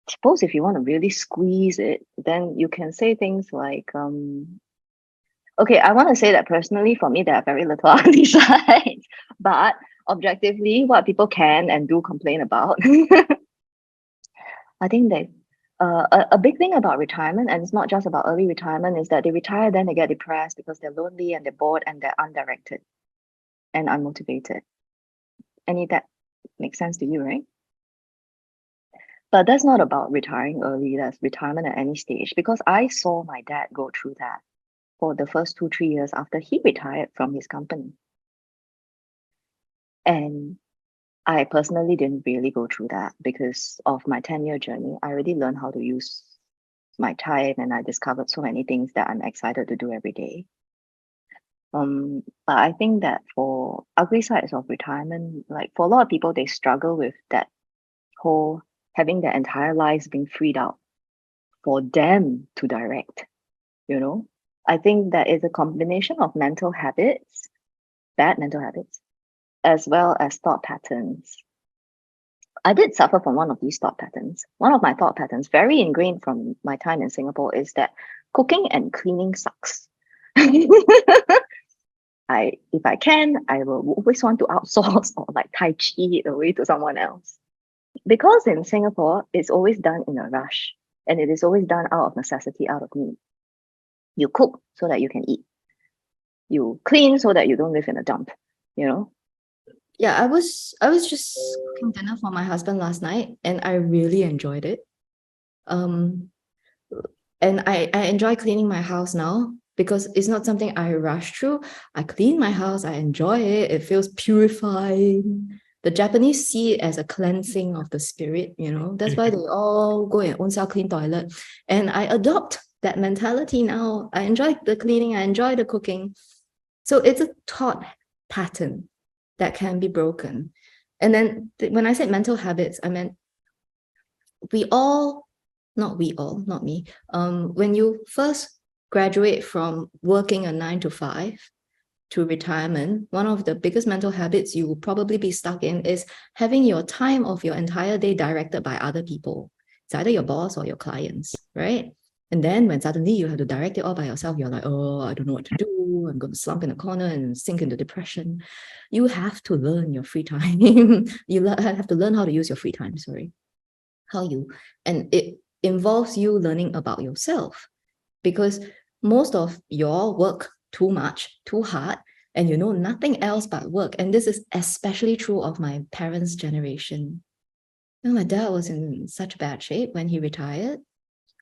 I suppose if you want to really squeeze it, then you can say things like, okay, I want to say that personally, for me, there are very little ugly sides, but objectively, what people can and do complain about, I think that a big thing about retirement, and it's not just about early retirement, is that they retire, then they get depressed because they're lonely and they're bored and they're undirected and unmotivated. That makes sense to you, right? But that's not about retiring early. That's retirement at any stage, because I saw my dad go through that for the first 2-3 years after he retired from his company. And I personally didn't really go through that because of my 10-year journey. I already learned how to use my time, and I discovered so many things that I'm excited to do every day. But I think that for ugly sides of retirement, like, for a lot of people, they struggle with that whole having their entire lives being freed out for them to direct. I think that is a combination of mental habits, bad mental habits, as well as thought patterns. I did suffer from one of these thought patterns. One of my thought patterns, very ingrained from my time in Singapore, is that cooking and cleaning sucks. If I can, I will always want to outsource or like Tai Chi it away to someone else. Because in Singapore, it's always done in a rush, and it is always done out of necessity, out of need. You cook so that you can eat. You clean so that you don't live in a dump, Yeah, I was just cooking dinner for my husband last night, and I really enjoyed it. And I enjoy cleaning my house now because it's not something I rush through. I clean my house, I enjoy it. It feels purifying. The Japanese see it as a cleansing of the spirit, That's why they all go and own self clean toilet. And I adopt that mentality now. I enjoy the cleaning, I enjoy the cooking. So it's a thought pattern that can be broken. And then when I said mental habits, I meant not me. When you first graduate from working a 9 to 5 to retirement, one of the biggest mental habits you will probably be stuck in is having your time of your entire day directed by other people. It's either your boss or your clients, right? And then when suddenly you have to direct it all by yourself, you're like, oh, I don't know what to do. I'm going to slump in a corner and sink into depression. You have to learn your free time. You have to learn how to use your free time, and it involves you learning about yourself, because most of your work too much, too hard, and you know nothing else but work. And this is especially true of my parents' generation. You know, my dad was in such bad shape when he retired.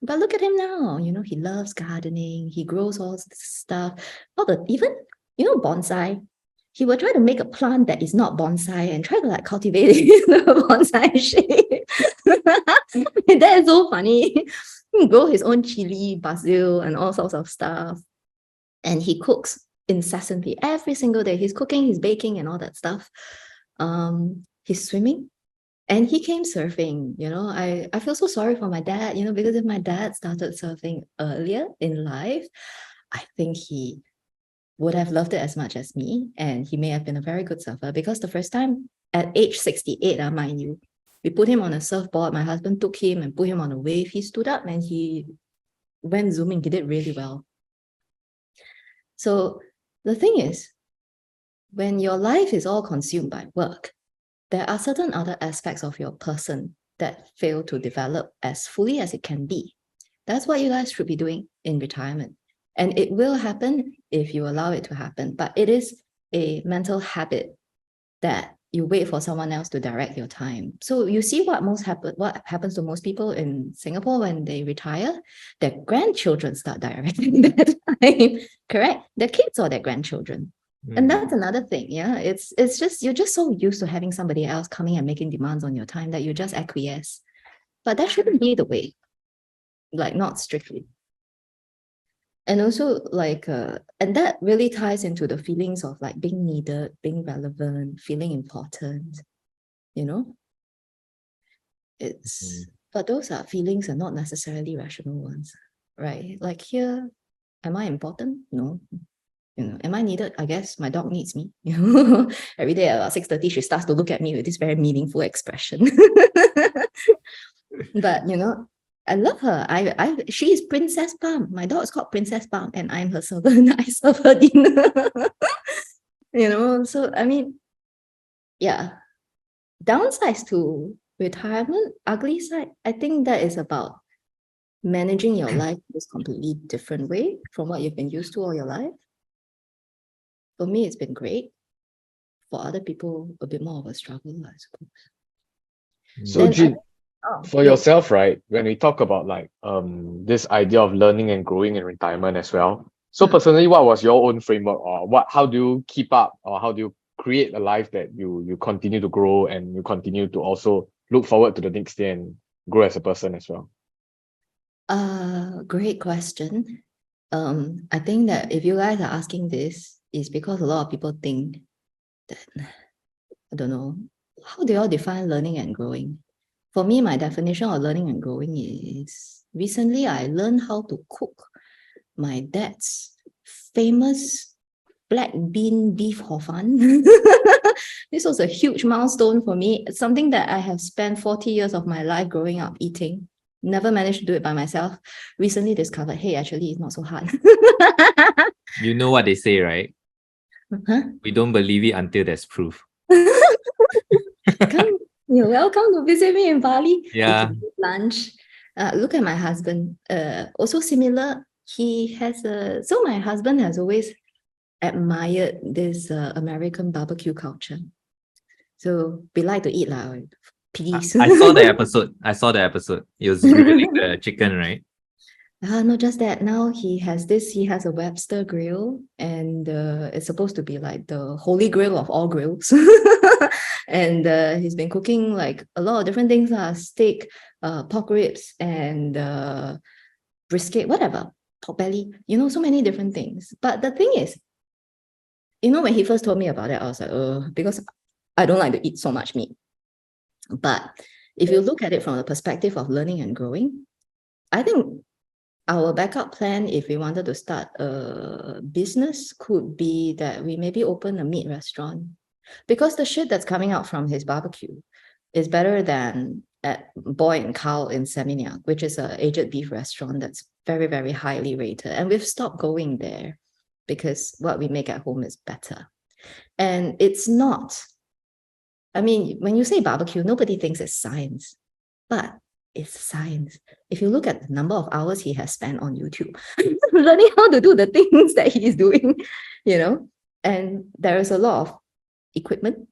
But look at him now, you know, he loves gardening, he grows all this stuff. Even, you know, bonsai. He will try to make a plant that is not bonsai and try to like cultivate it in a bonsai shape. That is so funny. He grow his own chili, basil, and all sorts of stuff. And he cooks incessantly every single day. He's cooking, he's baking, and all that stuff. He's swimming. And he came surfing, you know. I feel so sorry for my dad, you know, because if my dad started surfing earlier in life, I think he would have loved it as much as me. And he may have been a very good surfer, because the first time at age 68, mind you, we put him on a surfboard. My husband took him and put him on a wave. He stood up and he went zooming. He did really well. So the thing is, when your life is all consumed by work, there are certain other aspects of your person that fail to develop as fully as it can be. That's what you guys should be doing in retirement. And it will happen if you allow it to happen. But it is a mental habit that you wait for someone else to direct your time. So you see what happens to most people in Singapore when they retire? Their grandchildren start directing their time, correct? Their kids or their grandchildren. And that's another thing, yeah. It's just, you're just so used to having somebody else coming and making demands on your time that you just acquiesce. But that shouldn't be the way, like not strictly. And also like, and that really ties into the feelings of like being needed, being relevant, feeling important, you know? But those are feelings and not necessarily rational ones, right? Like here, am I important? No. You know, am I needed? I guess my dog needs me. You know, every day at about 6:30, she starts to look at me with this very meaningful expression. But you know, I love her. She is Princess Palm. My dog is called Princess Palm, and I'm her servant. I serve her dinner. You know, so I mean, yeah. Downsides to retirement, ugly side, I think that is about managing your life in this completely different way from what you've been used to all your life. For me, it's been great. For other people, a bit more of a struggle, I suppose. So Jin, for yourself, right, when we talk about like this idea of learning and growing in retirement as well. So personally, what was your own framework, or how do you keep up, or how do you create a life that you continue to grow and you continue to also look forward to the next day and grow as a person as well? Great question. I think that if you guys are asking this, it's because a lot of people think that, I don't know, how do you all define learning and growing? For me, my definition of learning and growing is, recently I learned how to cook my dad's famous black bean beef hor fun. This was a huge milestone for me. It's something that I have spent 40 years of my life growing up eating. Never managed to do it by myself. Recently discovered, hey, actually, it's not so hard. You know what they say, right? Huh? We don't believe it until there's proof. Come, you're welcome to visit me in Bali. Yeah. We can eat lunch. Look at my husband. Also similar. He has so my husband has always admired this American barbecue culture. So we like to eat piggies. I saw the episode. It was grilling the chicken, right? Not just that. Now he has a Webster grill, and it's supposed to be like the holy grail of all grills. And he's been cooking like a lot of different things, steak, pork ribs, and brisket, whatever, pork belly, you know, so many different things. But the thing is, you know, when he first told me about it, I was like, because I don't like to eat so much meat. But if you look at it from the perspective of learning and growing, I think our backup plan, if we wanted to start a business, could be that we maybe open a meat restaurant, because the shit that's coming out from his barbecue is better than at Boy and Cow in Seminyak, which is an aged beef restaurant that's very, very highly rated. And we've stopped going there because what we make at home is better. And it's not, I mean, when you say barbecue, nobody thinks it's science, but it's science. If you look at the number of hours he has spent on YouTube, learning how to do the things that he's doing, and there is a lot of equipment,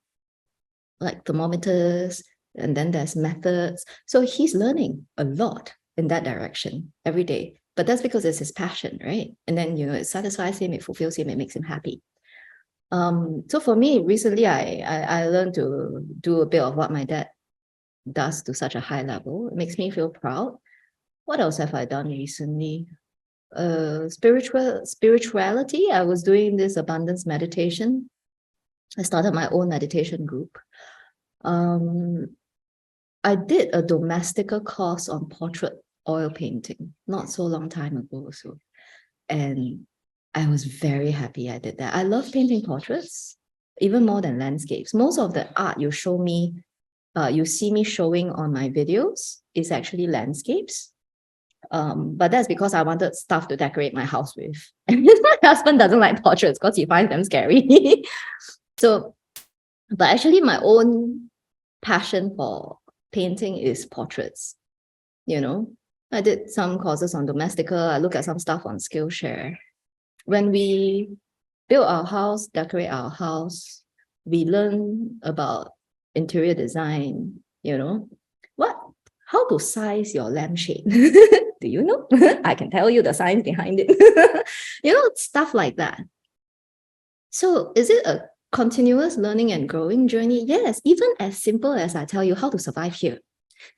like thermometers, and then there's methods. So he's learning a lot in that direction every day. But that's because it's his passion, right? And then, it satisfies him, it fulfills him, it makes him happy. So for me, recently, I learned to do a bit of what my dad does to such a high level. It makes me feel proud. What else have I done recently? Spirituality. I was doing this abundance meditation. I started my own meditation group. I did a domestica course on portrait oil painting not so long time ago also. And I was very happy I did that. I love painting portraits, even more than landscapes. Most of the art you show me, you see me showing on my videos is actually landscapes. But that's because I wanted stuff to decorate my house with. And my husband doesn't like portraits because he finds them scary. So, but actually my own passion for painting is portraits. I did some courses on domestica. I look at some stuff on Skillshare. When we build our house, decorate our house, we learn about interior design, how to size your lampshade. Do you know? I can tell you the science behind it. Stuff like that. So is it a continuous learning and growing journey? Yes, even as simple as I tell you how to survive here.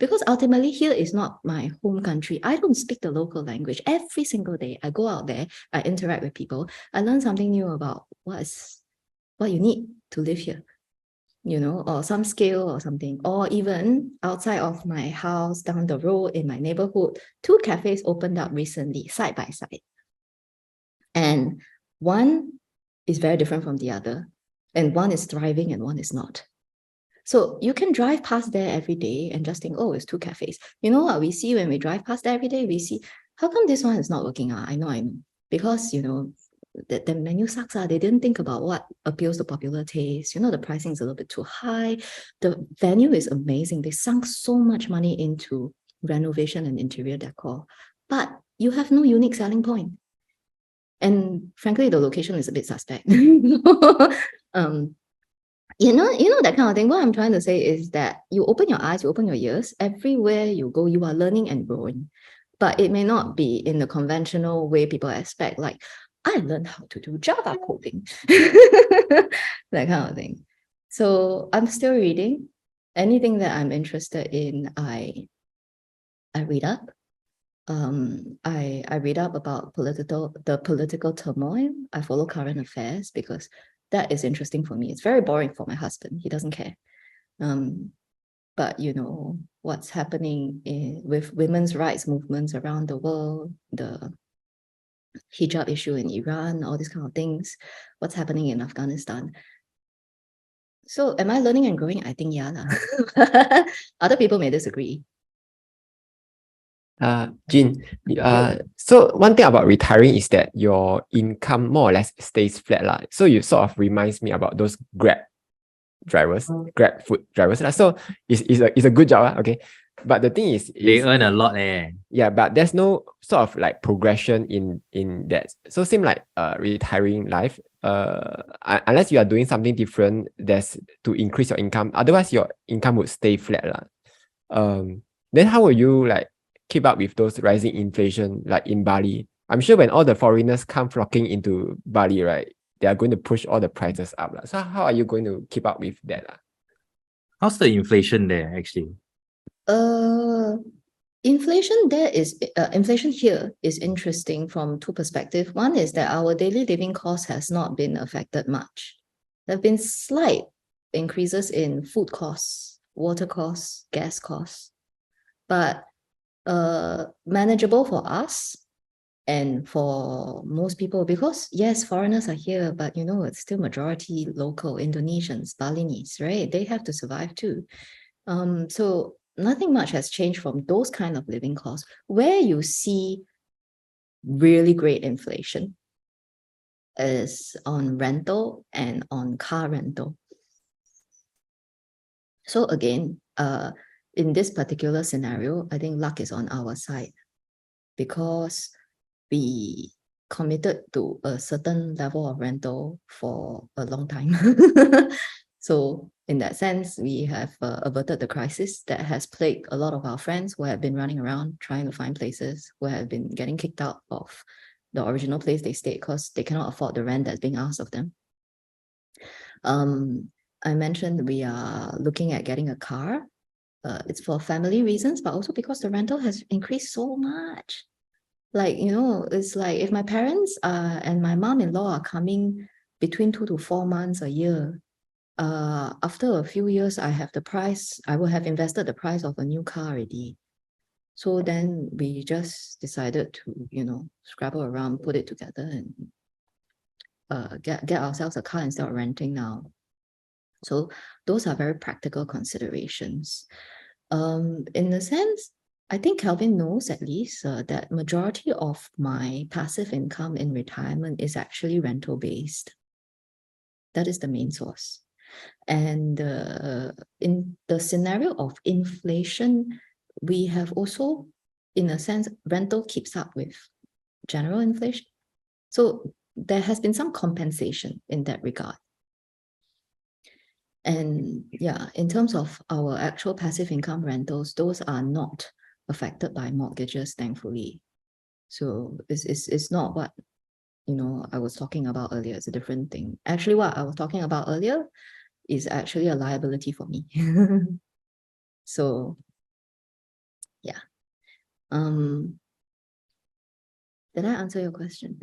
Because ultimately here is not my home country. I don't speak the local language. Every single day I go out there, I interact with people, I learn something new about what you need to live here, or some skill or something. Or even outside of my house, down the road in my neighborhood, 2 cafes opened up recently, side by side. And one is very different from the other. And one is thriving and one is not. So you can drive past there every day and just think, oh, it's 2 cafes. You know what we see when we drive past there every day? We see, how come this one is not working out? I know. Because, the menu sucks. They didn't think about what appeals to popular taste. The pricing is a little bit too high. The venue is amazing. They sunk so much money into renovation and interior decor. But you have no unique selling point. And frankly, the location is a bit suspect. That kind of thing. What I'm trying to say is that you open your eyes, you open your ears. Everywhere you go, you are learning and growing. But it may not be in the conventional way people expect. Like, I learned how to do Java coding. That kind of thing. So I'm still reading. Anything that I'm interested in, I read up. I read up about the political turmoil. I follow current affairs because that is interesting for me. It's very boring for my husband. He doesn't care. But what's happening with women's rights movements around the world, the hijab issue in Iran, all these kind of things, what's happening in Afghanistan. So am I learning and growing? I think yeah. Other people may disagree. Jean, so one thing about retiring is that your income more or less stays flat. So you sort of reminds me about those Grab food drivers. So it's a good job, okay. But the thing is they earn a lot. Yeah, but there's no sort of like progression in that. So same like retiring life. Unless you are doing something different, that's to increase your income. Otherwise, your income would stay flat. Then how will you like keep up with those rising inflation like in Bali? I'm sure when all the foreigners come flocking into Bali, right, they are going to push all the prices up. So how are you going to keep up with that? How's the inflation there actually? Inflation here is interesting from 2 perspectives. One is that our daily living cost has not been affected much. There have been slight increases in food costs, water costs, gas costs, but manageable for us and for most people, because yes, foreigners are here, but it's still majority local Indonesians, Balinese, right? They have to survive too. So nothing much has changed from those kind of living costs. Where you see really great inflation is on rental and on car rental. So again, in this particular scenario, I think luck is on our side because we committed to a certain level of rental for a long time. So in that sense, we have averted the crisis that has plagued a lot of our friends who have been running around trying to find places, who have been getting kicked out of the original place they stayed because they cannot afford the rent that's being asked of them. I mentioned we are looking at getting a car. It's for family reasons, but also because the rental has increased so much. Like, it's like if my parents and my mom-in-law are coming between 2 to 4 months a year, after a few years, I will have invested the price of a new car already. So then we just decided to, scrabble around, put it together and get ourselves a car instead of renting now. So those are very practical considerations. In a sense, I think Kelvin knows at least that majority of my passive income in retirement is actually rental based. That is the main source. And in the scenario of inflation, we have also, in a sense, rental keeps up with general inflation. So there has been some compensation in that regard. And yeah, in terms of our actual passive income rentals, those are not affected by mortgages, thankfully. So it's not what I was talking about earlier. It's a different thing. Actually, what I was talking about earlier is actually a liability for me. So yeah. Did I answer your question?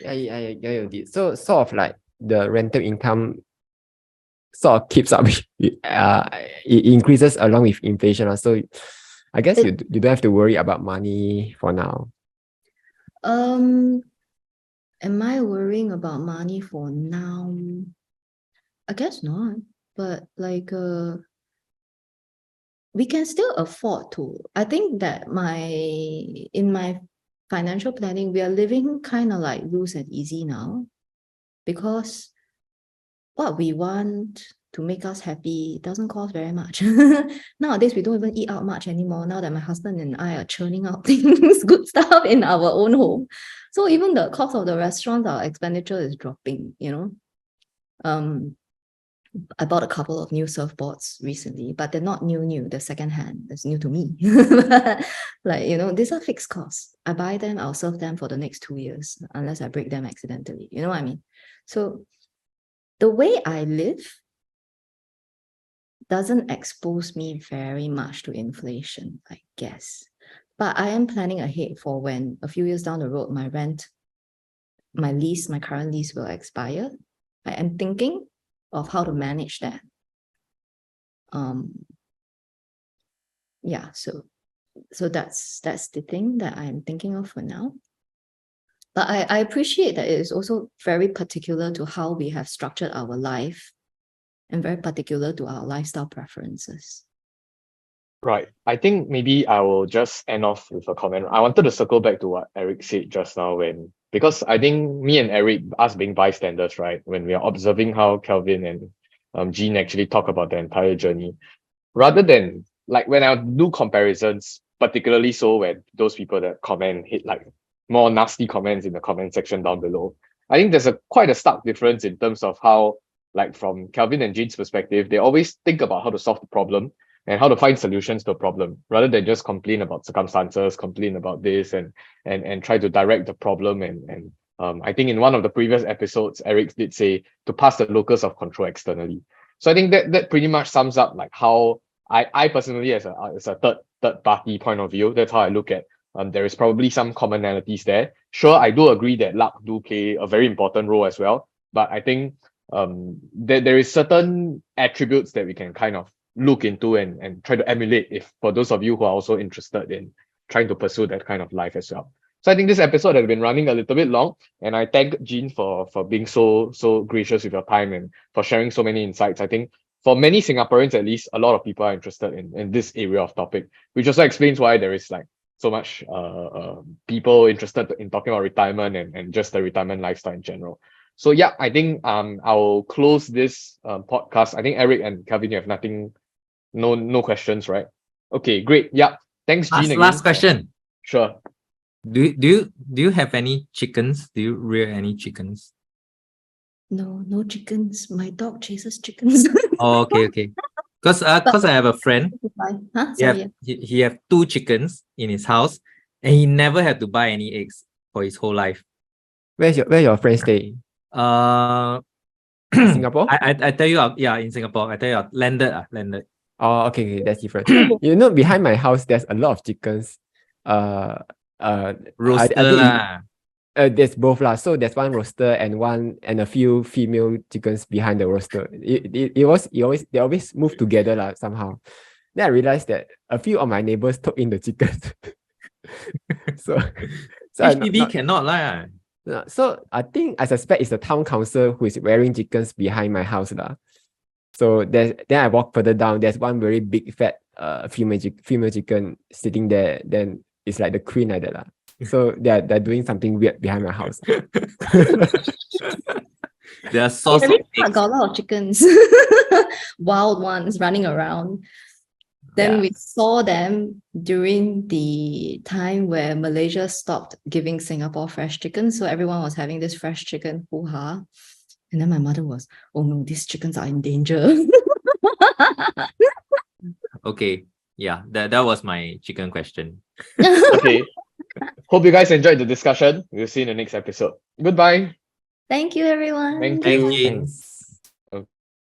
Yeah, you did. So sort of like the rental income sort of keeps up with, it increases along with inflation. So I guess you don't have to worry about money for now. Am I worrying about money for now? I guess not, but like we can still afford to. I think that in my financial planning, we are living kind of like loose and easy now, because what we want to make us happy doesn't cost very much. Nowadays, we don't even eat out much anymore now that my husband and I are churning out things, good stuff in our own home. So even the cost of the restaurant, our expenditure is dropping, I bought a couple of new surfboards recently, but they're not new, they're secondhand. That's new to me. Like, these are fixed costs. I buy them, I'll surf them for the next 2 years, unless I break them accidentally. You know what I mean? So the way I live doesn't expose me very much to inflation, I guess. But I am planning ahead for when a few years down the road, my current lease will expire. I am thinking of how to manage that. Yeah, so that's the thing that I'm thinking of for now. But I appreciate that it is also very particular to how we have structured our life and very particular to our lifestyle preferences. Right. I think maybe I will just end off with a comment. I wanted to circle back to what Eric said just now, because I think me and Eric, us being bystanders, right, when we are observing how Kelvin and Jean actually talk about the entire journey, rather than like when I do comparisons, particularly so when those people that comment hit like more nasty comments in the comment section down below, I think there's quite a stark difference in terms of how, like from Kelvin and Jean's perspective, they always think about how to solve the problem and how to find solutions to a problem rather than just complain about circumstances, complain about this and try to direct the problem. And I think in one of the previous episodes, Eric did say to pass the locus of control externally. So I think that pretty much sums up like how I personally, as a third party point of view, that's how I look at. There is probably some commonalities there. Sure, I do agree that luck do play a very important role as well, but I think there is certain attributes that we can kind of look into and try to emulate, if for those of you who are also interested in trying to pursue that kind of life as well. So I think this episode has been running a little bit long, and I thank Jean for being so gracious with your time and for sharing so many insights. I think for many Singaporeans at least, a lot of people are interested in this area of topic, which also explains why there is like so much people interested in talking about retirement and just the retirement lifestyle in general. So yeah, I think I'll close this podcast. I think Eric and Kevin, you have nothing, no questions, right? Okay, great. Yeah. Thanks, Jean. again Last for- question. Sure. Do you have any chickens? Do you rear any chickens? No, no chickens. My dog chases chickens. Oh, okay. Because I have a friend. Huh? He have, Sorry. he have 2 chickens in his house, and he never had to buy any eggs for his whole life. Where your friend stay? Uh, Singapore? I tell you, yeah, in Singapore, I tell you, landed. Oh, okay, that's different. You know, behind my house, there's a lot of chickens. Roaster I think lah. there's both lah. So there's one roaster and a few female chickens behind the roaster. They always move together lah somehow. Then I realized that a few of my neighbors took in the chickens. so HDB cannot lah. So I suspect it's the town council who is rearing chickens behind my house lah. So then I walk further down. There's one very big fat female chicken sitting there. Then it's like the queen like that lah. So they're doing something weird behind my house. They are source of Every eggs. park got a lot of chickens, wild ones running around. Then Yeah. we saw them during the time where Malaysia stopped giving Singapore fresh chicken. So everyone was having this fresh chicken hoo-ha. And then my mother was, oh no, these chickens are in danger. Okay, yeah, that was my chicken question. Okay. Hope you guys enjoyed the discussion. We'll see you in the next episode. Goodbye. Thank you, everyone. Thank Thanks, you. Jean. Thanks.